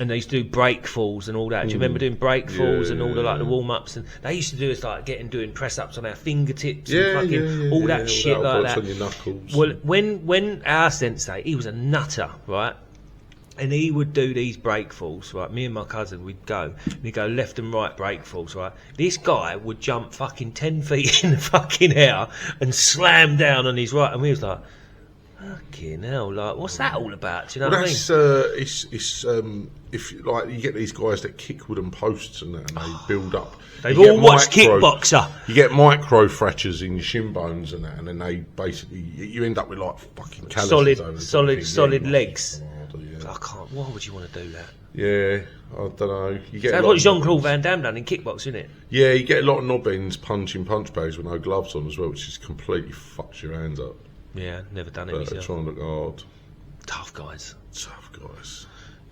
And they used to do break falls and all that. Do you remember doing break falls and all the warm-ups? And they used to do us like doing press-ups on our fingertips and fucking all that shit like that. On your knuckles. Well, when our sensei, he was a nutter, right? And he would do these break falls, right? Me and my cousin, we'd go. And he'd go left and right break falls, right? This guy would jump fucking 10 feet in the fucking air and slam down on his right. And we was like, fucking hell, like, what's that all about? Do you know what I mean? It's if like you get these guys that kick wooden posts and that, and they build up. They've all watched Kickboxer. You get micro fractures in your shin bones and that, and then they basically you end up with like fucking calluses solid legs. I can't. Why would you want to do that? Yeah, I don't know. You get that's what Jean-Claude Van Damme done in kickboxing, isn't it? Yeah, you get a lot of knob ends punching punch bags with no gloves on as well, which just completely fucks your hands up. Yeah, never done it myself. Try and look hard. Tough guys.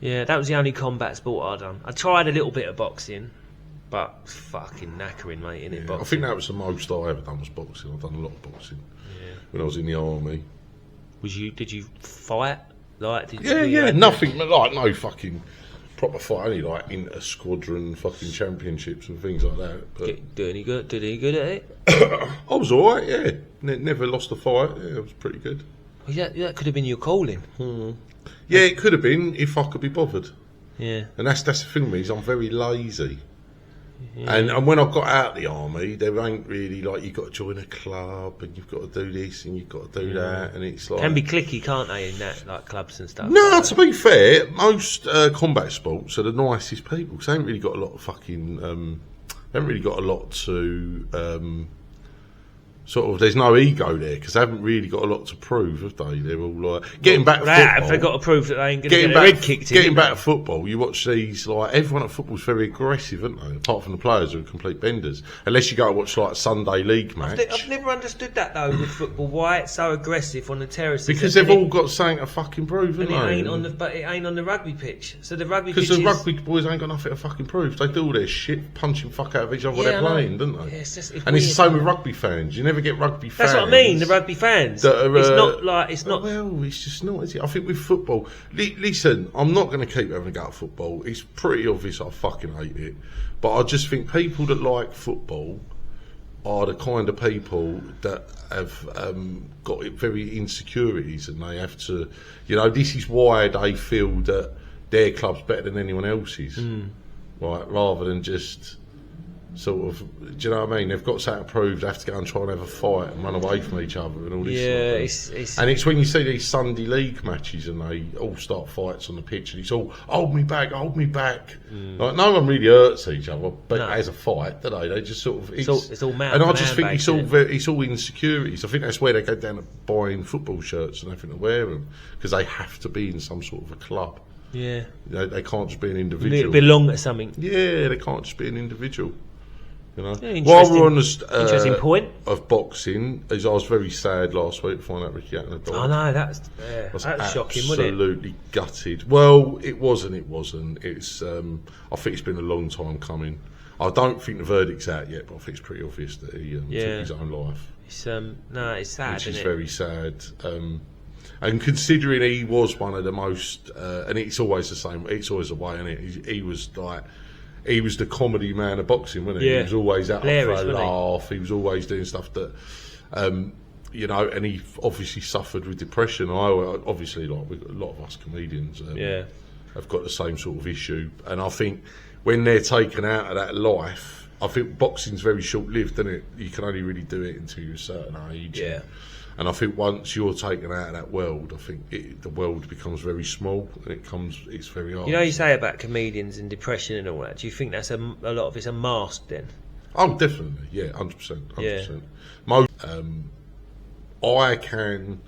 Yeah, that was the only combat sport I done. I tried a little bit of boxing, but fucking knackering, mate, innit? Yeah, I think that was the most I ever done was boxing. I've done a lot of boxing when I was in the army. Did you fight? Like, nothing like no fucking proper fight, only like inter-squadron fucking championships and things like that. But did any good at it? I was alright, yeah. Never lost a fight. Yeah, it was pretty good. Well, that could have been your calling. Yeah, it could have been if I could be bothered. Yeah. And that's the thing with me, is I'm very lazy. Yeah. And when I got out of the army, there ain't really like you've got to join a club and you've got to do this and you've got to do that, and it's like can be clicky, can't they, in that like clubs and stuff? No, to be fair, most combat sports are the nicest people because they ain't really got a lot of fucking. They haven't really got a lot to. Sort of, there's no ego there because they haven't really got a lot to prove, have they? They're all like getting back to football. If they got to prove that they ain't going to get their head kicked in. Getting back to football, you watch these like everyone at football's very aggressive, aren't they? Apart from the players who are complete benders. Unless you go and watch like a Sunday league match. I've never understood that though with football. Why it's so aggressive on the terraces? Because they've all got something to fucking prove, haven't they? But it ain't on the rugby pitch. So the rugby because the rugby boys ain't got nothing to fucking prove. They do all their shit, punching fuck out of each other while they're playing, don't they? Yeah, it's the same with rugby fans. You never get rugby fans. That's what I mean, the rugby fans. It's not like, it's not... Well, it's just not, is it? I think with football... Listen, I'm not going to keep having a go at football. It's pretty obvious I fucking hate it. But I just think people that like football are the kind of people that have got very insecurities and they have to... You know, this is why they feel that their club's better than anyone else's. Right? Rather than just... Sort of, do you know what I mean? They've got something to prove. They have to go and try and have a fight and run away from each other and all this. Yeah, and it's when you see these Sunday league matches and they all start fights on the pitch and it's all hold me back. Like no one really hurts each other, but as a fight, do they? They just sort of it's all mouth. And I just think it's all insecurities. I think that's where they go down to buying football shirts and everything to wear them because they have to be in some sort of a club. Yeah, you know, they can't just be an individual. They belong to something. Yeah, they can't just be an individual. You know, while we're on the interesting point of boxing, as I was very sad last week to find out Ricky Hatton had died. Oh no, that's shocking, wasn't it? Absolutely gutted. Well, it wasn't. It's I think it's been a long time coming. I don't think the verdict's out yet, but I think it's pretty obvious that he took his own life. It's sad, which is very sad. And considering he was one of the most, and it's always the same. It's always the way, isn't it? He was like. He was the comedy man of boxing, wasn't he? Yeah. He was always out for a laugh. He was always doing stuff that, you know, and he obviously suffered with depression. Obviously, like a lot of us comedians, have got the same sort of issue. And I think when they're taken out of that life, I think boxing's very short-lived, isn't it? You can only really do it until you're a certain age. Yeah. And I think once you're taken out of that world, I think the world becomes very small and it's very hard. You know, you say about comedians and depression and all that. Do you think that's a lot of it's a mask then? Oh, definitely. Yeah, 100%. 100%. Most, I can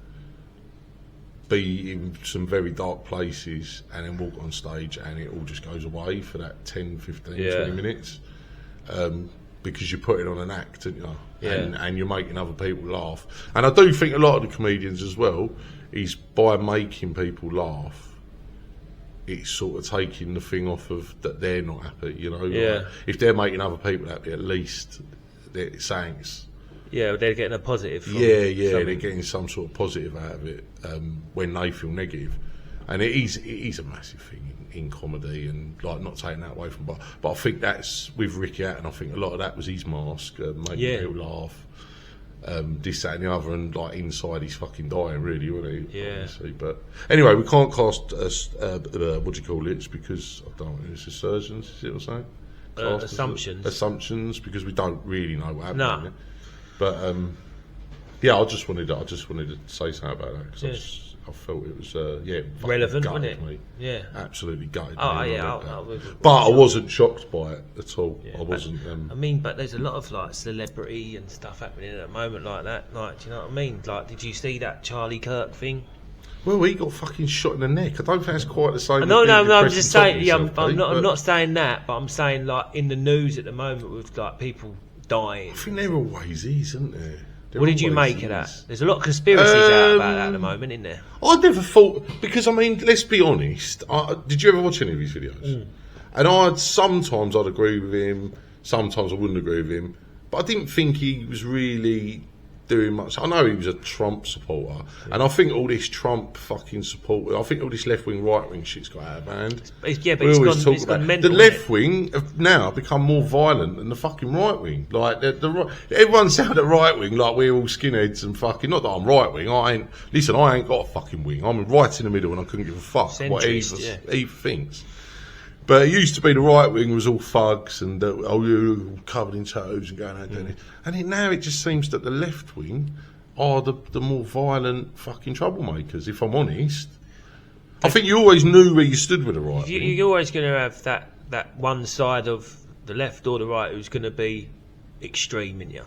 be in some very dark places and then walk on stage and it all just goes away for that 10, 15, 20 minutes. Because you're putting on an act, aren't you? And you're making other people laugh. And I do think a lot of the comedians as well is by making people laugh, it's sort of taking the thing off of that they're not happy, you know? Yeah. Like, if they're making other people happy, at least they're thanks. Yeah, they're getting a positive. They're getting some sort of positive out of it when they feel negative. And it is a massive thing in comedy and like not taking that away from, but I think that's with Ricky Hatton. I think a lot of that was his mask, making people laugh, this, that, and the other, and like inside he's fucking dying, really, wasn't he? Yeah. Obviously. But anyway, we can't cast what do you call it? It's because I don't know. It's assertions. Is it what I'm saying? Assumptions. Assumptions, because we don't really know what happened. No. But I just wanted to say something about that because I felt it was relevant, wasn't it? Me. Yeah, absolutely gutted. Oh yeah, but I wasn't shocked by it at all. Yeah, I wasn't. I mean, but there's a lot of like celebrity and stuff happening at the moment like that. Like, do you know what I mean? Like, did you see that Charlie Kirk thing? Well, he got fucking shot in the neck. I don't think that's quite the same. No, I'm just saying. Yeah, I'm not saying that, but I'm saying like in the news at the moment with like people dying. I think there always is, isn't there? What did you make of that? There's a lot of conspiracies out about that at the moment, isn't there? I never thought, because I mean, let's be honest. Did you ever watch any of his videos? And sometimes I'd agree with him, sometimes I wouldn't agree with him, but I didn't think he was really doing much. I know he was a Trump supporter, and I think all this Trump fucking support, I think all this left wing, right wing shit's got out of hand. Yeah, but it's gone mental. The left wing have now become more violent than the fucking right wing. Like everyone sound at right wing like we're all skinheads and fucking. Not that I'm right wing. I ain't got a fucking wing. I'm right in the middle, and I couldn't give a fuck what either thinks. But it used to be the right wing was all thugs and you're covered in tattoos and going out doing it. And now it just seems that the left wing are the more violent fucking troublemakers, if I'm honest. I think you always knew where you stood with the right wing. You're always going to have that one side of the left or the right who's going to be extreme in you.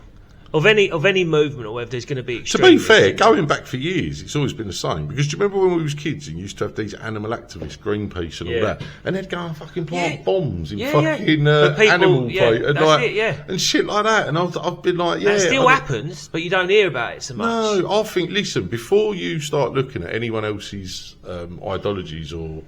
Of any movement or whether there's going to be extreme. To be fair, going back for years, it's always been the same. Because do you remember when we was kids and you used to have these animal activists, Greenpeace and all that, and they'd go and fucking plant bombs in fucking animal plate and shit like that. And I've been like, That still happens, but you don't hear about it so much. No, I think, listen, before you start looking at anyone else's ideologies or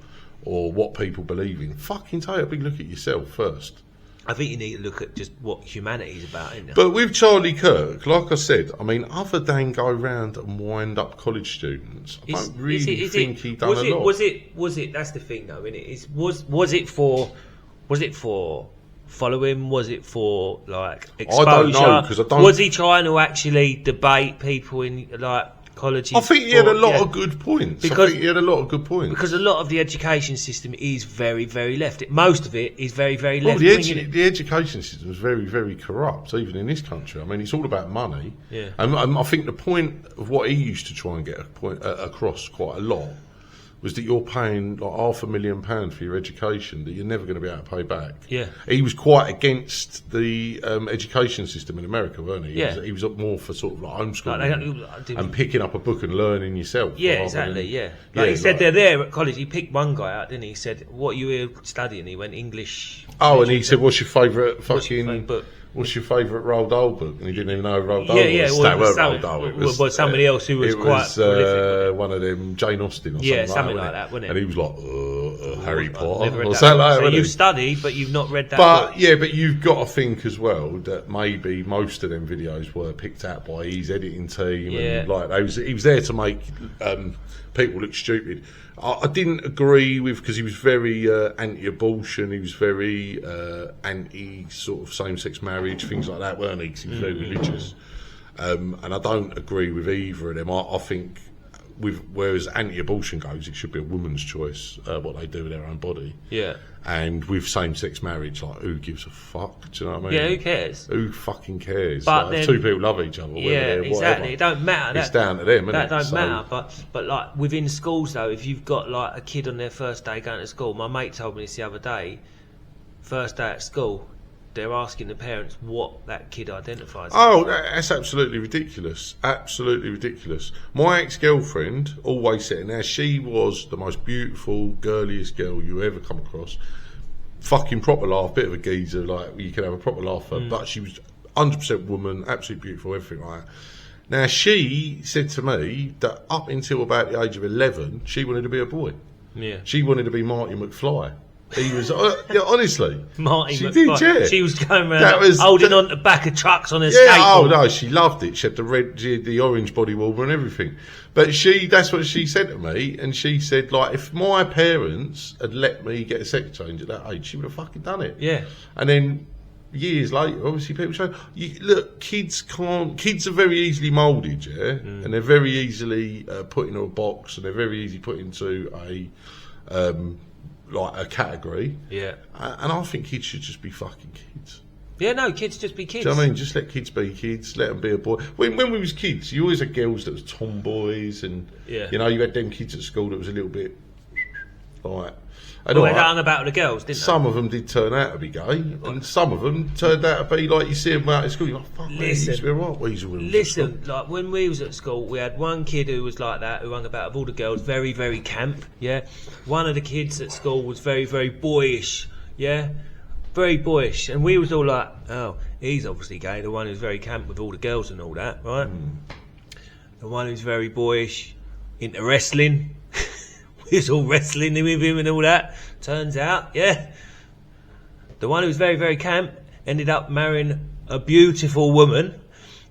what people believe in, fucking take a big look at yourself first. I think you need to look at just what humanity is about, isn't it? But with Charlie Kirk, like I said, I mean, other than go around and wind up college students, I don't really think he done a lot. Was it? That's the thing, though, isn't it? Was it for following? Was it for like exposure? I don't know, because I don't. Was he trying to actually debate people in like colleges? I think he had a lot of good points. Because a lot of the education system is very, very left. Most of it is very, very left. The education system is very, very corrupt, even in this country. I mean, it's all about money. Yeah. And I think the point of what he used to try and get across quite a lot was that you're paying like £500,000 for your education that you're never going to be able to pay back. Yeah. He was quite against the education system in America, wasn't he? Yeah. He was up more for sort of like homeschooling and picking up a book and learning yourself. Yeah, exactly, he said they're there at college. He picked one guy out, didn't he? He said, what are you here studying? He went, English. Oh, and he said, what's your favourite fucking book? What's your favourite Roald Dahl book? And he didn't even know Roald Dahl was. Somebody else who was quite prolific. One of them, Jane Austen or something like that, wasn't it? And he was like, Harry Potter or something like that. So you've studied, but you've not read that book. But you've got to think as well that maybe most of them videos were picked out by his editing team. And like he was there to make people look stupid. I didn't agree with, because he was very anti-abortion, he was very anti sort of same-sex marriage, things like that, weren't he? Because he was very religious. And I don't agree with either of them. I think, whereas anti-abortion goes, it should be a woman's choice what they do with their own body. Yeah. And with same-sex marriage, like, who gives a fuck? Do you know what I mean? Yeah, who cares? Who fucking cares? But like, then, if two people love each other, exactly. Whatever, it don't matter. It's down to them, isn't it? That don't matter. But like within schools, though, if you've got like a kid on their first day going to school, my mate told me this the other day. First day at school, they're asking the parents what that kid identifies. Oh, that's absolutely ridiculous. Absolutely ridiculous. My ex-girlfriend always said, now she was the most beautiful, girliest girl you ever come across. Fucking proper laugh, bit of a geezer, like you could have a proper laugh at, but she was 100% woman, absolutely beautiful, everything like that. Now she said to me that up until about the age of 11, she wanted to be a boy. Yeah. She wanted to be Marty McFly. He was, honestly. Marty she McFly. Did, yeah. She was going around holding on the back of trucks on her skateboard. Oh no, she loved it. She had the orange body warmer and everything. But that's what she said to me, and she said, like, if my parents had let me get a sex change at that age, she would have fucking done it. Yeah. And then years later, obviously people say, look, kids are very easily moulded, and they're very easily put into a box, and they're very easily put into a category. Yeah. And I think kids should just be fucking kids. Yeah, no, kids just be kids. Do you know what I mean? Just let kids be kids, let them be a boy. When we was kids, you always had girls that was tomboys, and you know, you had them kids at school that was a little bit Like, and they hung about with the girls, didn't they? Some of them did turn out to be gay, and some of them turned out to be like you see them out at school. You're like, fuck, listen, like when we was at school, we had one kid who was like that, who hung about with all the girls, very, very camp. Yeah, one of the kids at school was very, very boyish. Yeah, very boyish, and we was all like, oh, he's obviously gay. The one who's very camp with all the girls and all that, right? The one who's very boyish, into wrestling. We was all wrestling with him and all that. Turns out, yeah, the one who was very, very camp ended up marrying a beautiful woman,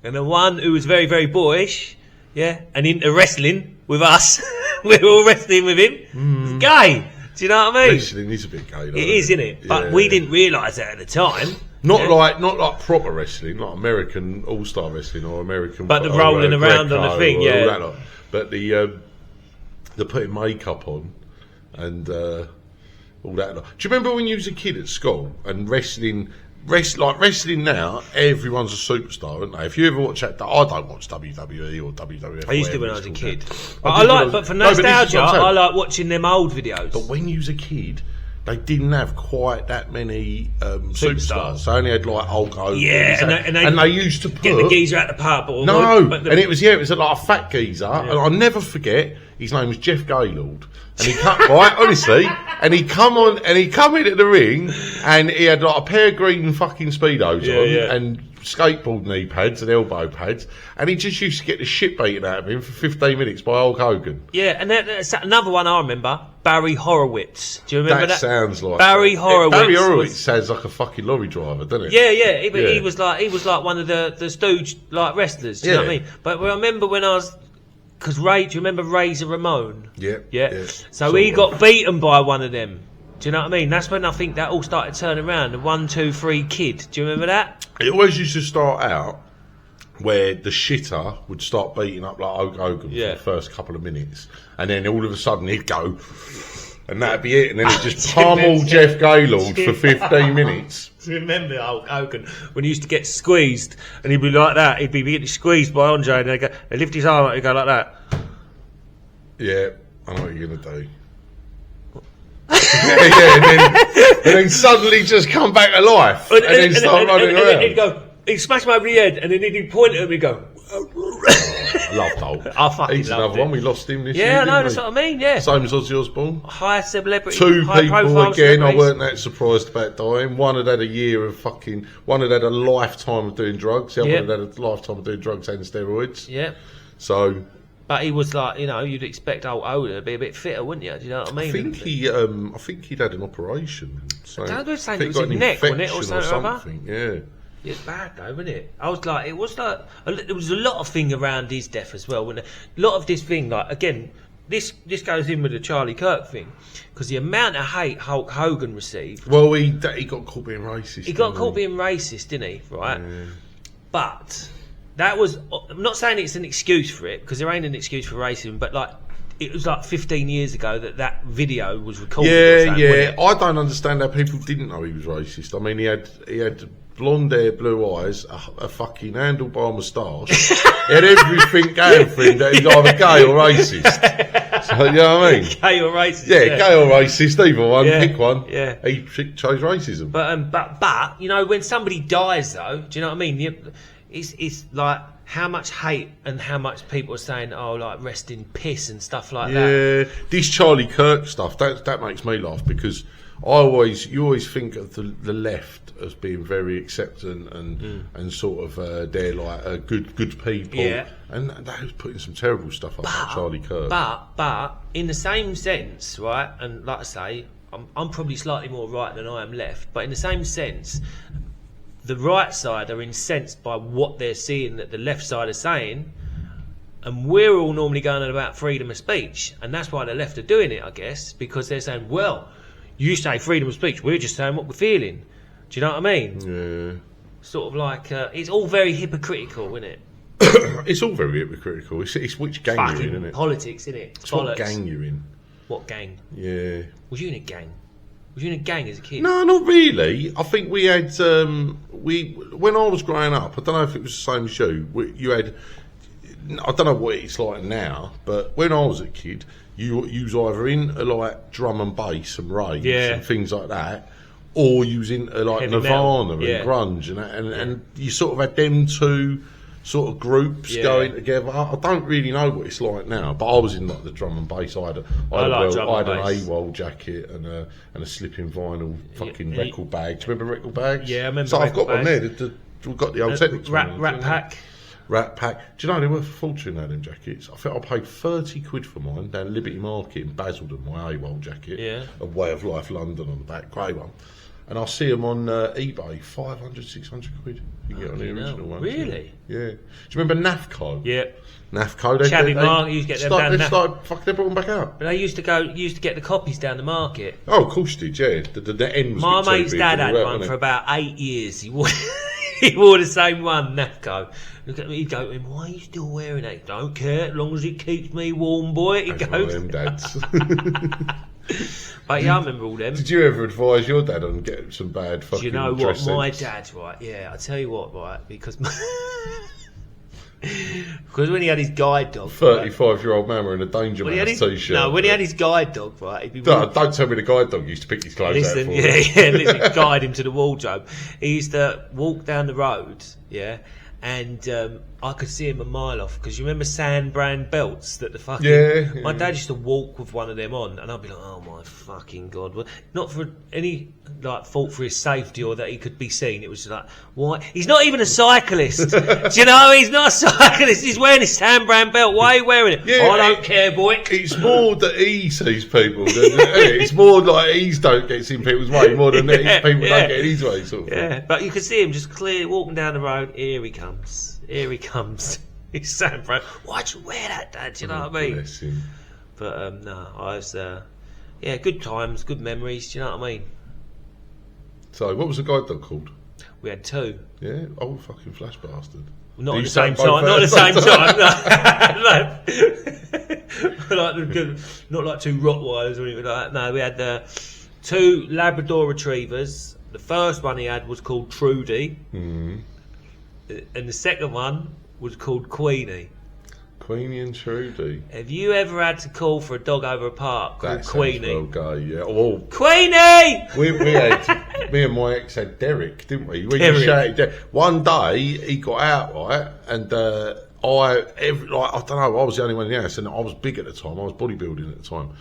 and the one who was very, very boyish, yeah, and into wrestling with us, we were all wrestling with him. Gay. Do you know what I mean? Wrestling is a bit gay, though, it is, isn't it? But we didn't realise that at the time. Not like proper wrestling, like American All-Star Wrestling or American. But the rolling around on the thing, yeah. All that, but the putting makeup on and all that. Do you remember when you was a kid at school and wrestling now? Everyone's a superstar, aren't they? If you ever watch that, I don't watch WWE or WWF. I used to when I was a kid. But for nostalgia, I like watching them old videos. But when you was a kid, they didn't have quite that many superstars. They only had like Hulk Hogan. Yeah, and they used to get the geezer at the pub. And it was like a fat geezer. Yeah. And I'll never forget. His name was Jeff Gaylord, and he honestly, and he come into the ring, and he had like a pair of green fucking speedos on, and skateboard knee pads and elbow pads, and he just used to get the shit beaten out of him for 15 minutes by Hulk Hogan. Yeah, and that's another one I remember, Barry Horowitz. Do you remember that? That sounds like Barry Horowitz. Barry Horowitz sounds like a fucking lorry driver, doesn't it? Yeah. He was like one of the Stooge like wrestlers. Do you know what I mean? But I remember when I was. Because do you remember Razor Ramon? Yeah. So he got beaten by one of them. Do you know what I mean? That's when I think that all started turning around. The 1, 2, 3 kid. Do you remember that? It always used to start out where the shitter would start beating up like Hulk Hogan for the first couple of minutes. And then all of a sudden he'd go, and that'd be it. And then he'd just pummel Jeff Gaylord for 15 minutes. Remember Hulk Hogan when he used to get squeezed and he'd be like that, he'd be getting squeezed by Andre and they'd lift his arm up and he'd go like that. Yeah, I know what you're going to do. and then suddenly just come back to life and then start running around. He'd smash him over the head and then he'd point at him and he'd go. I loved Hulk. I fucking He's loved another one. We lost him this year. Yeah, I know, that's what I mean, yeah. Same as Ozzy Osbourne. High celebrity. Two people again. I weren't that surprised about dying. One had had a lifetime of doing drugs. The other one had a lifetime of doing drugs and steroids. Yeah. So. But he was like, you'd expect old Oda to be a bit fitter, wouldn't you? Do you know what I mean? I think he'd had an operation. So I was saying it was his neck, wasn't it, or something? Yeah. It's bad though, wasn't it? I was like, there was a lot of thing around his death as well. When a lot of this thing, like again, this goes in with the Charlie Kirk thing because the amount of hate Hulk Hogan received. Well, he got caught being racist. He got caught being racist, didn't he? Right, but that was. I'm not saying it's an excuse for it because there ain't an excuse for racism, but like. It was like 15 years ago that video was recorded. Yeah. I don't understand how people didn't know he was racist. I mean, he had blonde hair, blue eyes, a fucking handlebar moustache. He had everything going for him that he's either gay or racist. So, you know what I mean? Gay or racist. Yeah, gay or racist, either one. Pick one. Yeah. He chose racism. But when somebody dies, though, do you know what I mean? It's like how much hate and how much people are saying, like rest in piss and stuff like that. Yeah, this Charlie Kirk stuff that makes me laugh because you always think of the left as being very acceptant and sort of they're like good people. Yeah. And they was putting some terrible stuff up like Charlie Kirk. But in the same sense, right? And like I say, I'm probably slightly more right than I am left. But in the same sense. The right side are incensed by what they're seeing that the left side are saying, and we're all normally going on about freedom of speech, and that's why the left are doing it, I guess, because they're saying, well, you say freedom of speech, we're just saying what we're feeling. Do you know what I mean? Yeah. Sort of like, it's all very hypocritical, isn't it? It's all very hypocritical. It's which gang you're in, isn't it? Politics, isn't it? It's what gang you're in. What gang? Yeah. Was you in a gang? Was you in a gang as a kid? No, not really. I think we had when I was growing up. I don't know if it was the same as you. You had I don't know what it's like now, but when I was a kid, you was either into like drum and bass and raves and things like that, or you was into like Heavy Nirvana metal. and grunge and you sort of had them two sort of groups going together. I don't really know what it's like now, but I was in like the drum and bass. I had an AWOL jacket and a slipping vinyl fucking record bag. Do you remember record bags? Yeah, I remember. So I've got one there. We've got the old Technics Rat Pack. Rat Pack. Do you know they're worth a fortune now, them jackets? I think I paid 30 quid for mine down Liberty Market in Basildon, my AWOL jacket. Yeah. A Way of Life London on the back, grey one. And I see them on eBay, 500, 600 quid. You can get on the original one. Really? Yeah. Do you remember NAFCO? Yeah. NAFCO. Chabby Mark used to get them down. They brought them back out. But they used to get the copies down the market. Oh, of course they did, yeah. The end was my mate's dad had one for about 8 years. He wore the same one, NAFCO. He'd go to him, why are you still wearing it? Don't care, as long as it keeps me warm, boy. He'd go. Them dads. But yeah, I remember all them. Did you ever advise your dad on getting some bad fucking Do you know dress what? My sense? dad, right, yeah, I tell you what, right, because when he had his guide dog... 35-year-old man wearing a Danger Mouse t-shirt. No, when he had his guide dog, right, he'd be... Don't tell me the guide dog used to pick his clothes out for him. Listen, guide him to the wardrobe. He used to walk down the road, and I could see him a mile off, because you remember Sand brand belts that the fucking... My dad used to walk with one of them on, and I'd be like, oh my fucking God. Well, not for any like fault for his safety or that he could be seen. It was just like, why? He's not even a cyclist. Do you know? He's not a cyclist. He's wearing his Sand brand belt. Why are you wearing it? I don't care, boy. It's more that he sees people. It's more like he don't get in people's way more than people don't get in his way, sort of thing. But you could see him just clearly walking down the road. Here he comes. He's Sand brand. Why'd you wear that, Dad? Do you know what I mean? Bless him. But no, I was good times, good memories. Do you know what I mean? So, what was the guide dog called? We had two. Yeah, old fucking flash bastard. Not at the same time. Not at the same time. Not like two Rottweilers or anything like that. No, we had two Labrador Retrievers. The first one he had was called Trudy, and the second one was called Queenie. Queenie and Trudy. Have you ever had to call for a dog over a park called Queenie? Well, gay, yeah. Oh, Queenie! Me and my ex had Derek, didn't we? We just shouted Derek. One day he got out, right, and I don't know, I was the only one in the house, and I was big at the time. I was bodybuilding at the time.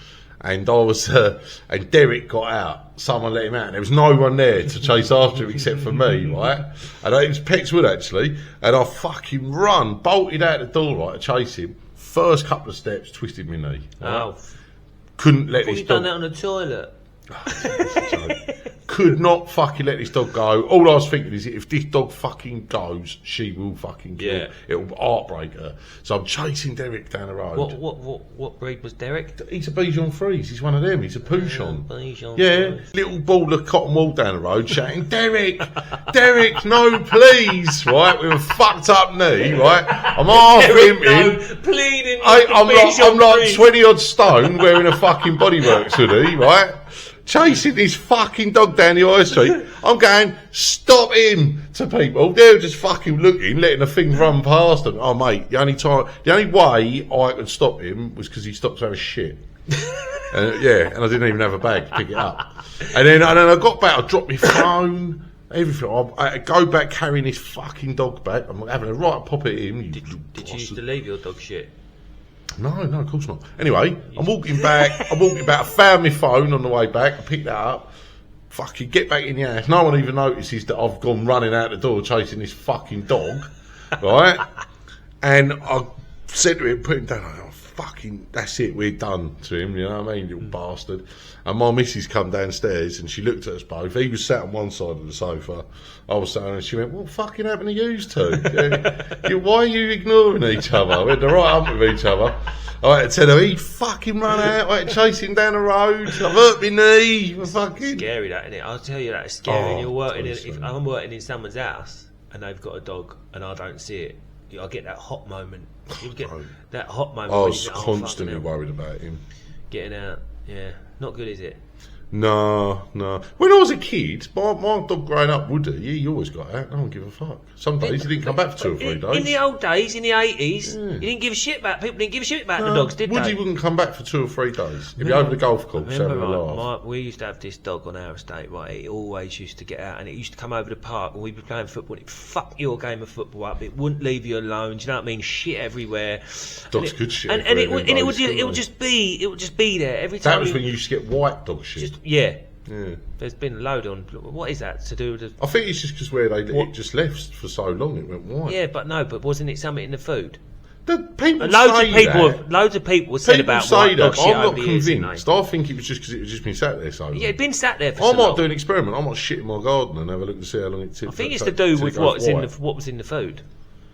And I was, and Derek got out. Someone let him out, and there was no one there to chase after him except for me, right? And it was Pexwood actually, and I fucking bolted out the door, right, to chase him. First couple of steps, twisted my knee. Right? Oh, couldn't let this dog. Done that on the toilet. Could not fucking let this dog go. All I was thinking is, if this dog fucking goes, she will fucking kill her. It'll heartbreak her. So I'm chasing Derek down the road. What breed was Derek? He's a Bichon Frise. He's one of them. He's a Pouchon. Frise. Little ball of cotton wool down the road, shouting, Derek, no, please, right? With a fucked up knee, right? I'm half limping. Pleading. I'm like 20 odd stone wearing a fucking Bodyworks hoodie, right? Chasing this fucking dog down the high street. I'm going, stop him, to people. They're just fucking looking, letting the thing run past them. Oh, mate, the only way I could stop him was because he stopped to have a shit. And I didn't even have a bag to pick it up. And then I got back, I dropped my phone, everything. I had to go back carrying this fucking dog back. I'm having a right pop at him. Did you used to leave your dog shit? No, of course not. Anyway, I'm walking back. I found my phone on the way back. I picked that up. Fucking get back in the house. No one even notices that I've gone running out the door chasing this fucking dog, right? And I said to him, put him down. Oh, fucking, that's it. We're done to him. You know what I mean, little bastard. And my missus come downstairs and she looked at us both. He was sat on one side of the sofa. I was sat on, and she went, "What fucking happened to you two? Why are you ignoring each other? We're the right up with each other." I had to tell her, he fucking run out. I had to chase him down the road. I've hurt my knee. Fucking scary, that, isn't it? I'll tell you that, it's scary. You're working if I'm working in someone's house and they've got a dog and I don't see it, I get that hot moment. You get that hot moment. I was constantly worried about him getting out. Yeah, not good, is it? No. When I was a kid, my dog growing up, Woody, he always got out. No one give a fuck. Some days he didn't come back for 2 or 3 days. In the old days, in the 80s, you didn't give a shit about people. Didn't give a shit about the dogs, did Woody they? wouldn't come back for 2 or 3 days. He'd be over the golf course having a laugh. We used to have this dog on our estate, right? It always used to get out, and it used to come over the park, and we'd be playing football. It'd fuck your game of football up. It wouldn't leave you alone. Do you know what I mean? Shit everywhere. Dogs could shit. And it would just be there every time. That was when you used to get white dog shit. Yeah. There's been a load on. What is that to do with? I think it's just because it just left for so long it went white. Yeah, but wasn't it something in the food? Loads of people said about white dog shit. I'm not convinced. I think it was just because it had just been sat there so long. Yeah, it'd been sat there for so long. I might do an experiment. I might shit in my garden and have a look and see how long it takes. I think it's to do with what was in the food.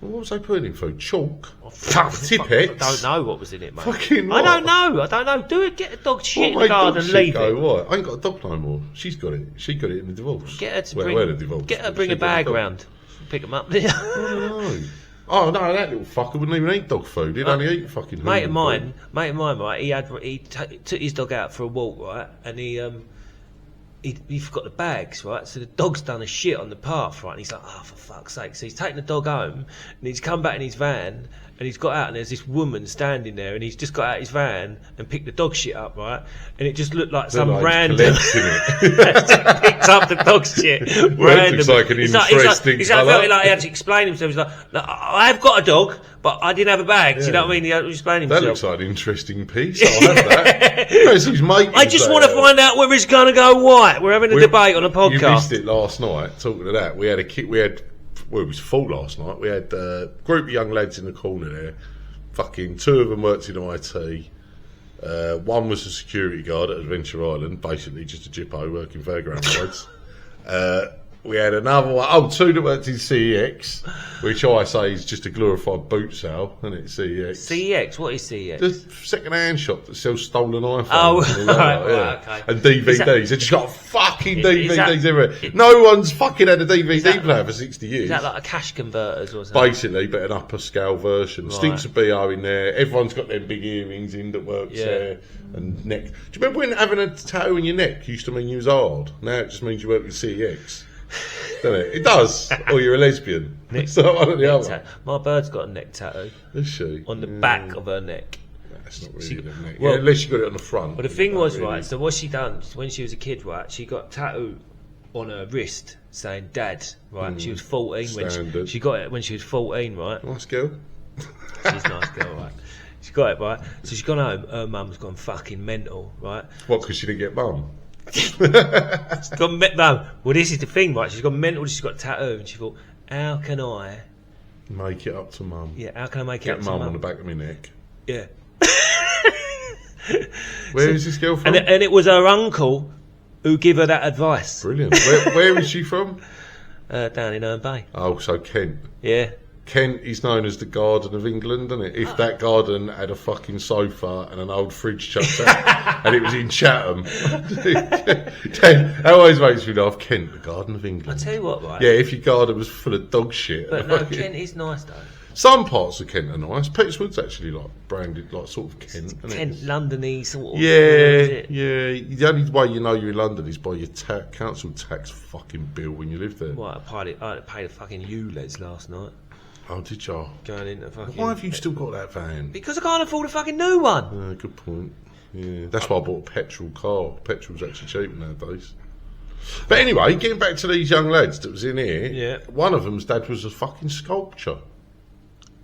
Well, what was they putting in food? Chalk? Tippets? I don't know what was in it, mate. Fucking what? I don't know. Do it. Get a dog shit in the garden and leave it. What? I ain't got a dog no more. She's got it. She got it in the divorce. Get her to bring a bag round. Pick them up. I don't know. Oh no, that little fucker wouldn't even eat dog food. He'd only eat fucking. Mate of mine, right? He took his dog out for a walk, right? And he forgot the bags, right? So the dog's done a shit on the path, right? And he's like, oh, for fuck's sake. So he's taken the dog home, and he's come back in his van, and he's got out, and there's this woman standing there, and he's just got out his van and picked the dog shit up, right? And it just looked like random. Picked up the dog shit. Random. Looks like an interesting colour. He had to explain himself. He's like, I've got a dog, but I didn't have a bag. Do you know what I mean? He had to explain himself. That looks like an interesting piece. I'll have that. I just want to find out whether it's going to go white. We're having a debate on a podcast. You missed it last night. Talking of that, we had a kid. Well, it was full last night. We had a group of young lads in the corner there. Fucking 2 of them worked in IT. One was a security guard at Adventure Island, basically just a jippo working fairground rides. We had another one, 2 that worked in CEX, which I say is just a glorified boot sale, isn't it, CEX? CEX? What is CEX? The second-hand shop that sells stolen iPhones. Oh, right, okay. And DVDs. They just got fucking DVDs everywhere. No one's fucking had a DVD player for 60 years. Is that like a cash converters or something? Basically, but an upper scale version. Right. Stinks of BO in there. Everyone's got them big earrings in that works there. And neck. Do you remember when having a tattoo in your neck used to mean you was hard? Now it just means you work with CEX. Doesn't it? It does. Or you're a lesbian. So one or the other. My bird's got a neck tattoo. Is she? On the back of her neck. That's not really the neck. Well, unless you got it on the front. But the thing was, really. Right, so what she done, when she was a kid, right, she got a tattoo on her wrist saying Dad, right? She was 14 when she got it when she was 14, right? Nice girl. She's a nice girl, right? She got it, right? So she's gone home, her mum's gone fucking mental, right? What, because she didn't get mum? She's gone no. Well, this is the thing, right? She's gone mental. She's got a tattoo, and she thought, "How can I make it up to mum?" Yeah, how can I make it up to mum? Get mum on the back of my neck. Yeah. Where is this girl from? And it was her uncle who gave her that advice. Brilliant. Where is she from? Down in Herne Bay. Oh, so Kent. Yeah. Kent is known as the Garden of England, isn't it? If that garden had a fucking sofa and an old fridge chucked out, and it was in Chatham, that always makes me laugh. Kent, the Garden of England. I tell you what, right? Yeah, if your garden was full of dog shit. But no, Kent is nice though. Some parts of Kent are nice. Pettswood's actually like branded like sort of Kent. Kent, London-y sort of. Yeah. The only way you know you're in London is by your council tax fucking bill when you live there. Well, I paid a fucking ULEZ last night. Oh, did you? Going into fucking. Why have you still got that van? Because I can't afford a fucking new one. Good point. Yeah, that's why I bought a petrol car. Petrol's actually cheaper nowadays. But anyway, getting back to these young lads that was in here. One of them's dad was a fucking sculptor.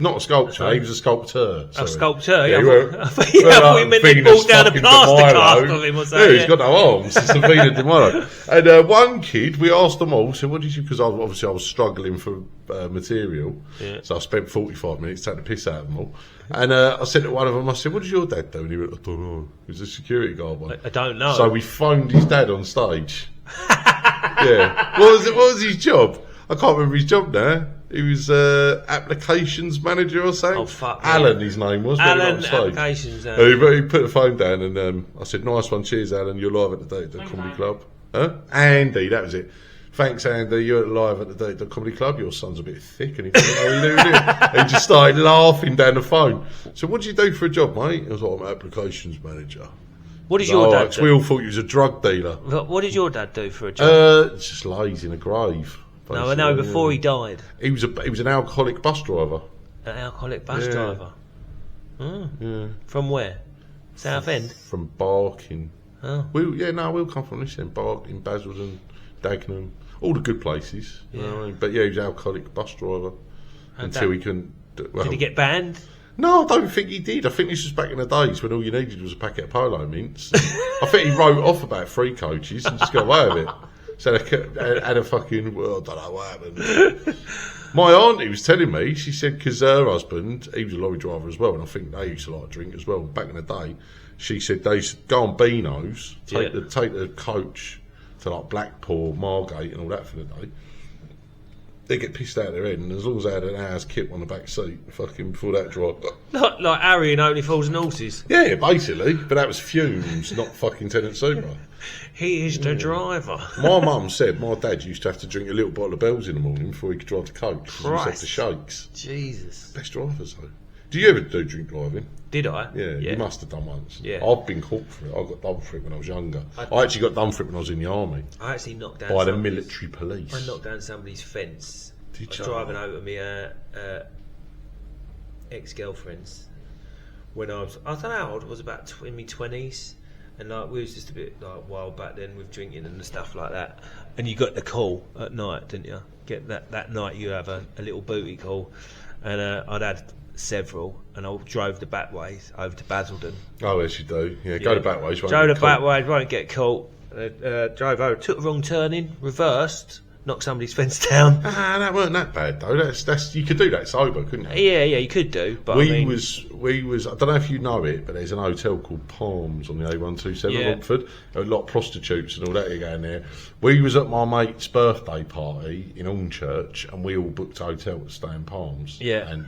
Not a sculptor, he was a sculptor. A sculptor? Yeah, I thought we meant they pulled down a plaster cast of him or something. Yeah, he's got no arms. It's a Vina de Milo. And one kid, we asked them all, so what did you, because I was struggling for material, so I spent 45 minutes taking the piss out of them all. And I said to one of them, I said, what does your dad do? And he went, I don't know. He was a security guard. I don't know. So we phoned his dad on stage. Yeah. What was his job? I can't remember his job now. He was applications manager or something. Oh, fuck. Alan, his name was. Alan, applications. He put the phone down and I said, nice one, cheers, Alan. You're live at the Comedy Club. Huh? Andy, that was it. Thanks, Andy. You're live at the Comedy Club. Your son's a bit thick. And he just started laughing down the phone. So what do you do for a job, mate? I was like, I'm applications manager. What did your dad do? We all thought he was a drug dealer. What did your dad do for a job? Just lays in a grave. Basically. No, I know. Before he died, he was an alcoholic bus driver. An alcoholic bus driver. Oh. Yeah. From where? Southend. From Barking. Oh. We'll come from this end. Barking, Basildon, Dagenham, all the good places. Yeah. You know what I mean? But yeah, he was an alcoholic bus driver until he couldn't. Well, did he get banned? No, I don't think he did. I think this was back in the days when all you needed was a packet of polo mints. I think he wrote off about 3 coaches and just got away with it. So they had a fucking, well, I don't know what happened. My auntie was telling me, she said, because her husband, he was a lorry driver as well, and I think they used to like drink as well. Back in the day, she said they used to go on Beano's, take the coach to like Blackpool, Margate and all that for the day. They get pissed out of their head, and as long as they had an hour's kip on the back seat, fucking before that drive. Not like Harry and Only Fools and Horses. Yeah, basically, but that was fumes, not fucking Tenant Super. He is the driver. My mum said my dad used to have to drink a little bottle of Bells in the morning before he could drive the coach. He used to have the shakes. Jesus. Best drivers though. Do you ever do drink driving? Did I? Yeah, you must have done once. Yeah. I've been caught for it. I got done for it when I was younger. I actually got done for it when I was in the army. I actually knocked down by the military police. I knocked down somebody's fence. Did I was driving over me ex-girlfriends when I don't know how old, I was about in my 20s, and like we was just a bit like wild back then with drinking and stuff like that. And you got the call at night, didn't you? Get that night you have a little booty call, and I'd had several, and I drove the back ways over to Basildon. Oh, yes, you do. Yeah, go the back ways. Drove the back ways, won't get caught. Drove over, took the wrong turn in, reversed. Knock somebody's fence down. That weren't that bad though. That's you could do that sober, couldn't you? Yeah, you could do. But we was. I don't know if you know it, but there's an hotel called Palms on the A127 Romford. A lot of prostitutes and all that are going there. We was at my mate's birthday party in Hornchurch, and we all booked a hotel to stay in Palms. Yeah. And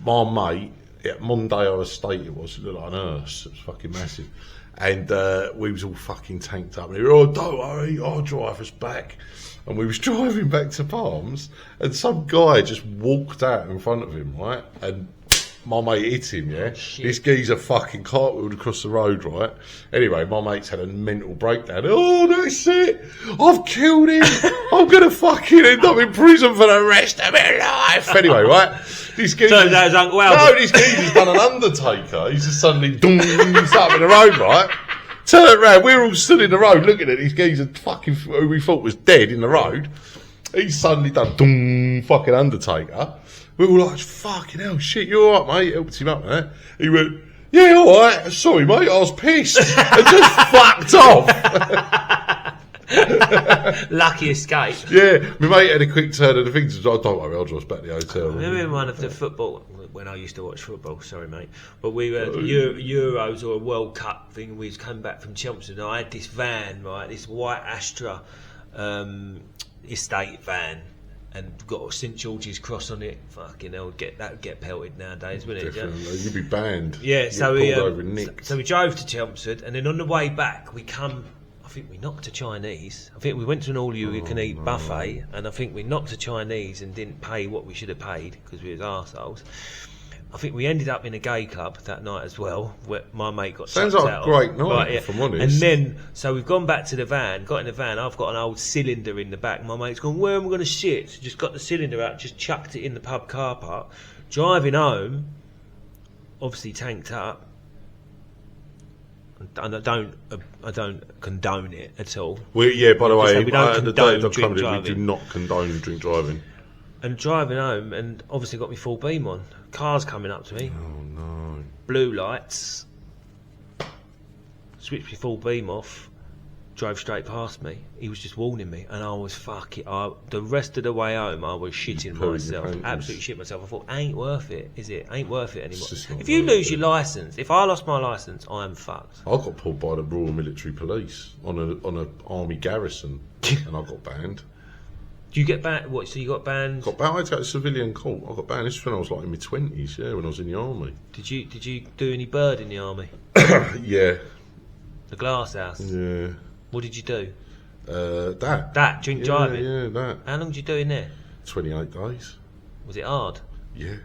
my mate, Mondale Estate, it looked like an hearse. It was fucking massive. And we was all fucking tanked up. And he was, oh, don't worry, I'll drive us back. And we was driving back to Palms, and some guy just walked out in front of him, right? And my mate hit him, yeah? This geezer fucking cartwheeled across the road, right? Anyway, my mate's had a mental breakdown. Oh, that's it! I've killed him! I'm gonna fucking end up in prison for the rest of my life! Anyway, right? This geezer's... So that was Uncle Albert. No, this geezer's done an undertaker. He's just suddenly... he's up in the road, right? Turn around, we're all stood in the road looking at this geezer fucking who we thought was dead in the road. He's suddenly done fucking Undertaker. We were like, fucking hell, shit, you alright, mate? Helped him up there. He went, yeah, alright, sorry, mate, I was pissed. And just fucked off. Lucky escape. Yeah, my mate had a quick turn of the things. Don't worry, I'll drive us back to the hotel. I remember one of the football, when I used to watch football, sorry mate, but we were Euros or a World Cup thing, we was coming back from Chelmsford, and I had this van, right, this white Astra estate van, and got St George's Cross on it. Fucking hell, that would get pelted nowadays, wouldn't it? Definitely, you'd be banned. Yeah, so we drove to Chelmsford, and then on the way back we I think we knocked a Chinese. I think we went to an all-you-can-eat buffet, and I think we knocked a Chinese and didn't pay what we should have paid because we was arseholes. I think we ended up in a gay club that night as well, where my mate got sounds chucked like out a great night, if I'm honest. And then, so we've gone back to the van, got in the van, I've got an old cylinder in the back, my mate's gone, where am I going to shit? So just got the cylinder out, just chucked it in the pub car park, driving home, obviously tanked up, and I don't condone it at all. By the way, we don't condone drink driving. We do not condone drink driving. And driving home, and obviously got my full beam on. Cars coming up to me. Oh no! Blue lights. Switched my full beam off. Drove straight past me. He was just warning me, and I was the rest of the way home, I was shitting myself. Absolutely shit myself. I thought, ain't worth it, is it? Ain't worth it anymore. If you lose your licence, if I lost my licence, I'm fucked. I got pulled by the Royal Military Police on a army garrison, and I got banned. Do you get banned? What? So you got banned? Got banned. I had to go to civilian court. I got banned. This was when I was like in my 20s. Yeah, when I was in the army. Did you do any bird in the army? Yeah. The glass house. Yeah. What did you do? That. Drink driving? Yeah, that. How long did you do in there? 28 days. Was it hard? Yeah.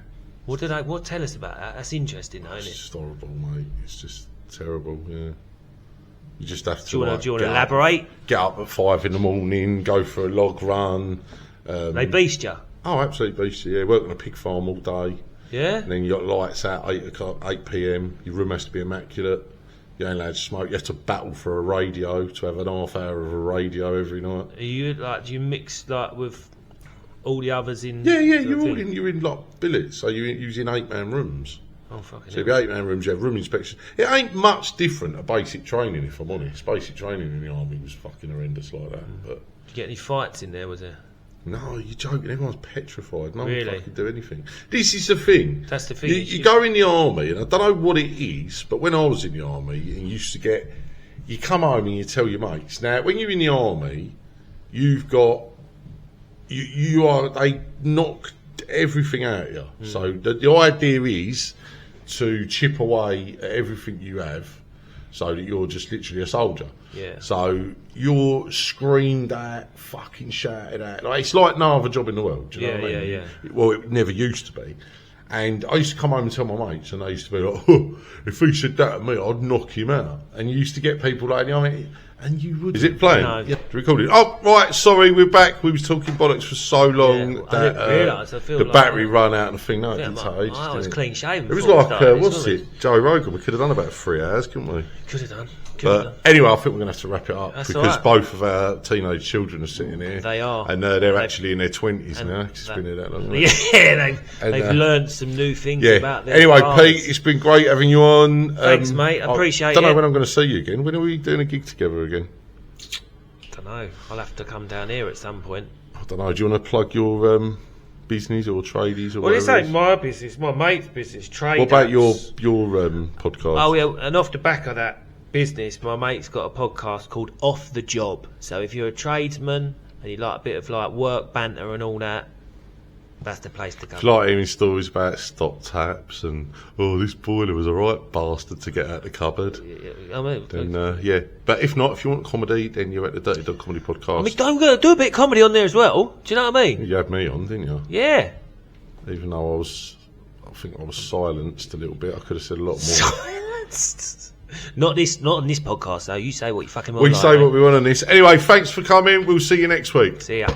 What tell us about that? That's interesting, though, isn't it? It's just horrible, mate. It's just terrible, yeah. You just have to. Do you want to elaborate? Get up at 5 in the morning, go for a log run. They beast you. Oh, absolutely beast you. Yeah, work on a pig farm all day. Yeah. And then you got lights out 8 p.m. Your room has to be immaculate. You ain't allowed to smoke. You have to battle for a radio to have an half hour of a radio every night. Are you do you mix with all the others in? Yeah. You're in like billets, so you're using 8-man rooms. Oh fucking. So if you 8-man rooms, you have room inspection. It ain't much different to basic training, if I'm honest. Basic training in the army was fucking horrendous like that. But did you get any fights in there? Was there? No, you're joking. Everyone's petrified. No really? one fucking do anything. This is the thing. That's the thing. You go in the army, and I don't know what it is, but when I was in the army, and you used to get, you come home and you tell your mates. Now, when you're in the army, you've got, they knock everything out of you. So the idea is to chip away at everything you have, so that you're just literally a soldier. Yeah. So you're screamed at, fucking shouted at. Like, it's like no other job in the world. Do you know what I mean? Yeah. Well, it never used to be. And I used to come home and tell my mates, and they used to be like, oh, if he said that to me, I'd knock him out. And you used to get people like, and you would. Is it playing? No. Yeah. Recorded. Oh, right, sorry, we're back. We was talking bollocks for so long Yeah, that I didn't realise. I feel the like battery ran out and the thing. No, it didn't take ages. I was clean shaven. It was like, what's it? Joe Rogan. We could have done about 3 hours, couldn't we? Could have done. But anyway, I think we're going to have to wrap it up. That's because right. both of our teenage children are sitting here. They are. And they're actually in their 20s now. It's been here that long. Yeah, they've learned some new things about their Anyway, fathers. Pete, it's been great having you on. Thanks, mate. I appreciate it. I don't know when I'm going to see you again. When are we doing a gig together again? Don't know. I'll have to come down here at some point. I don't know. Do you want to plug your business or tradies or Well, whatever? this ain't my business. My mate's business. Trade. What about your podcast? Oh yeah, and off the back of that business, my mate's got a podcast called Off the Job. So if you're a tradesman and you like a bit of like work banter and all that, that's the place to go. If you like hearing stories about stop taps and this boiler was a right bastard to get out the cupboard, I mean, then But if not, if you want comedy, then you're at the Dirty Dog Comedy Podcast. I mean, I'm going to do a bit of comedy on there as well. Do you know what I mean? You had me on, didn't you? Yeah. Even though I think I was silenced a little bit. I could have said a lot more. Silenced. Not on this podcast though. You say what you fucking want. We say what we want on this. Anyway, thanks for coming. We'll see you next week. See ya.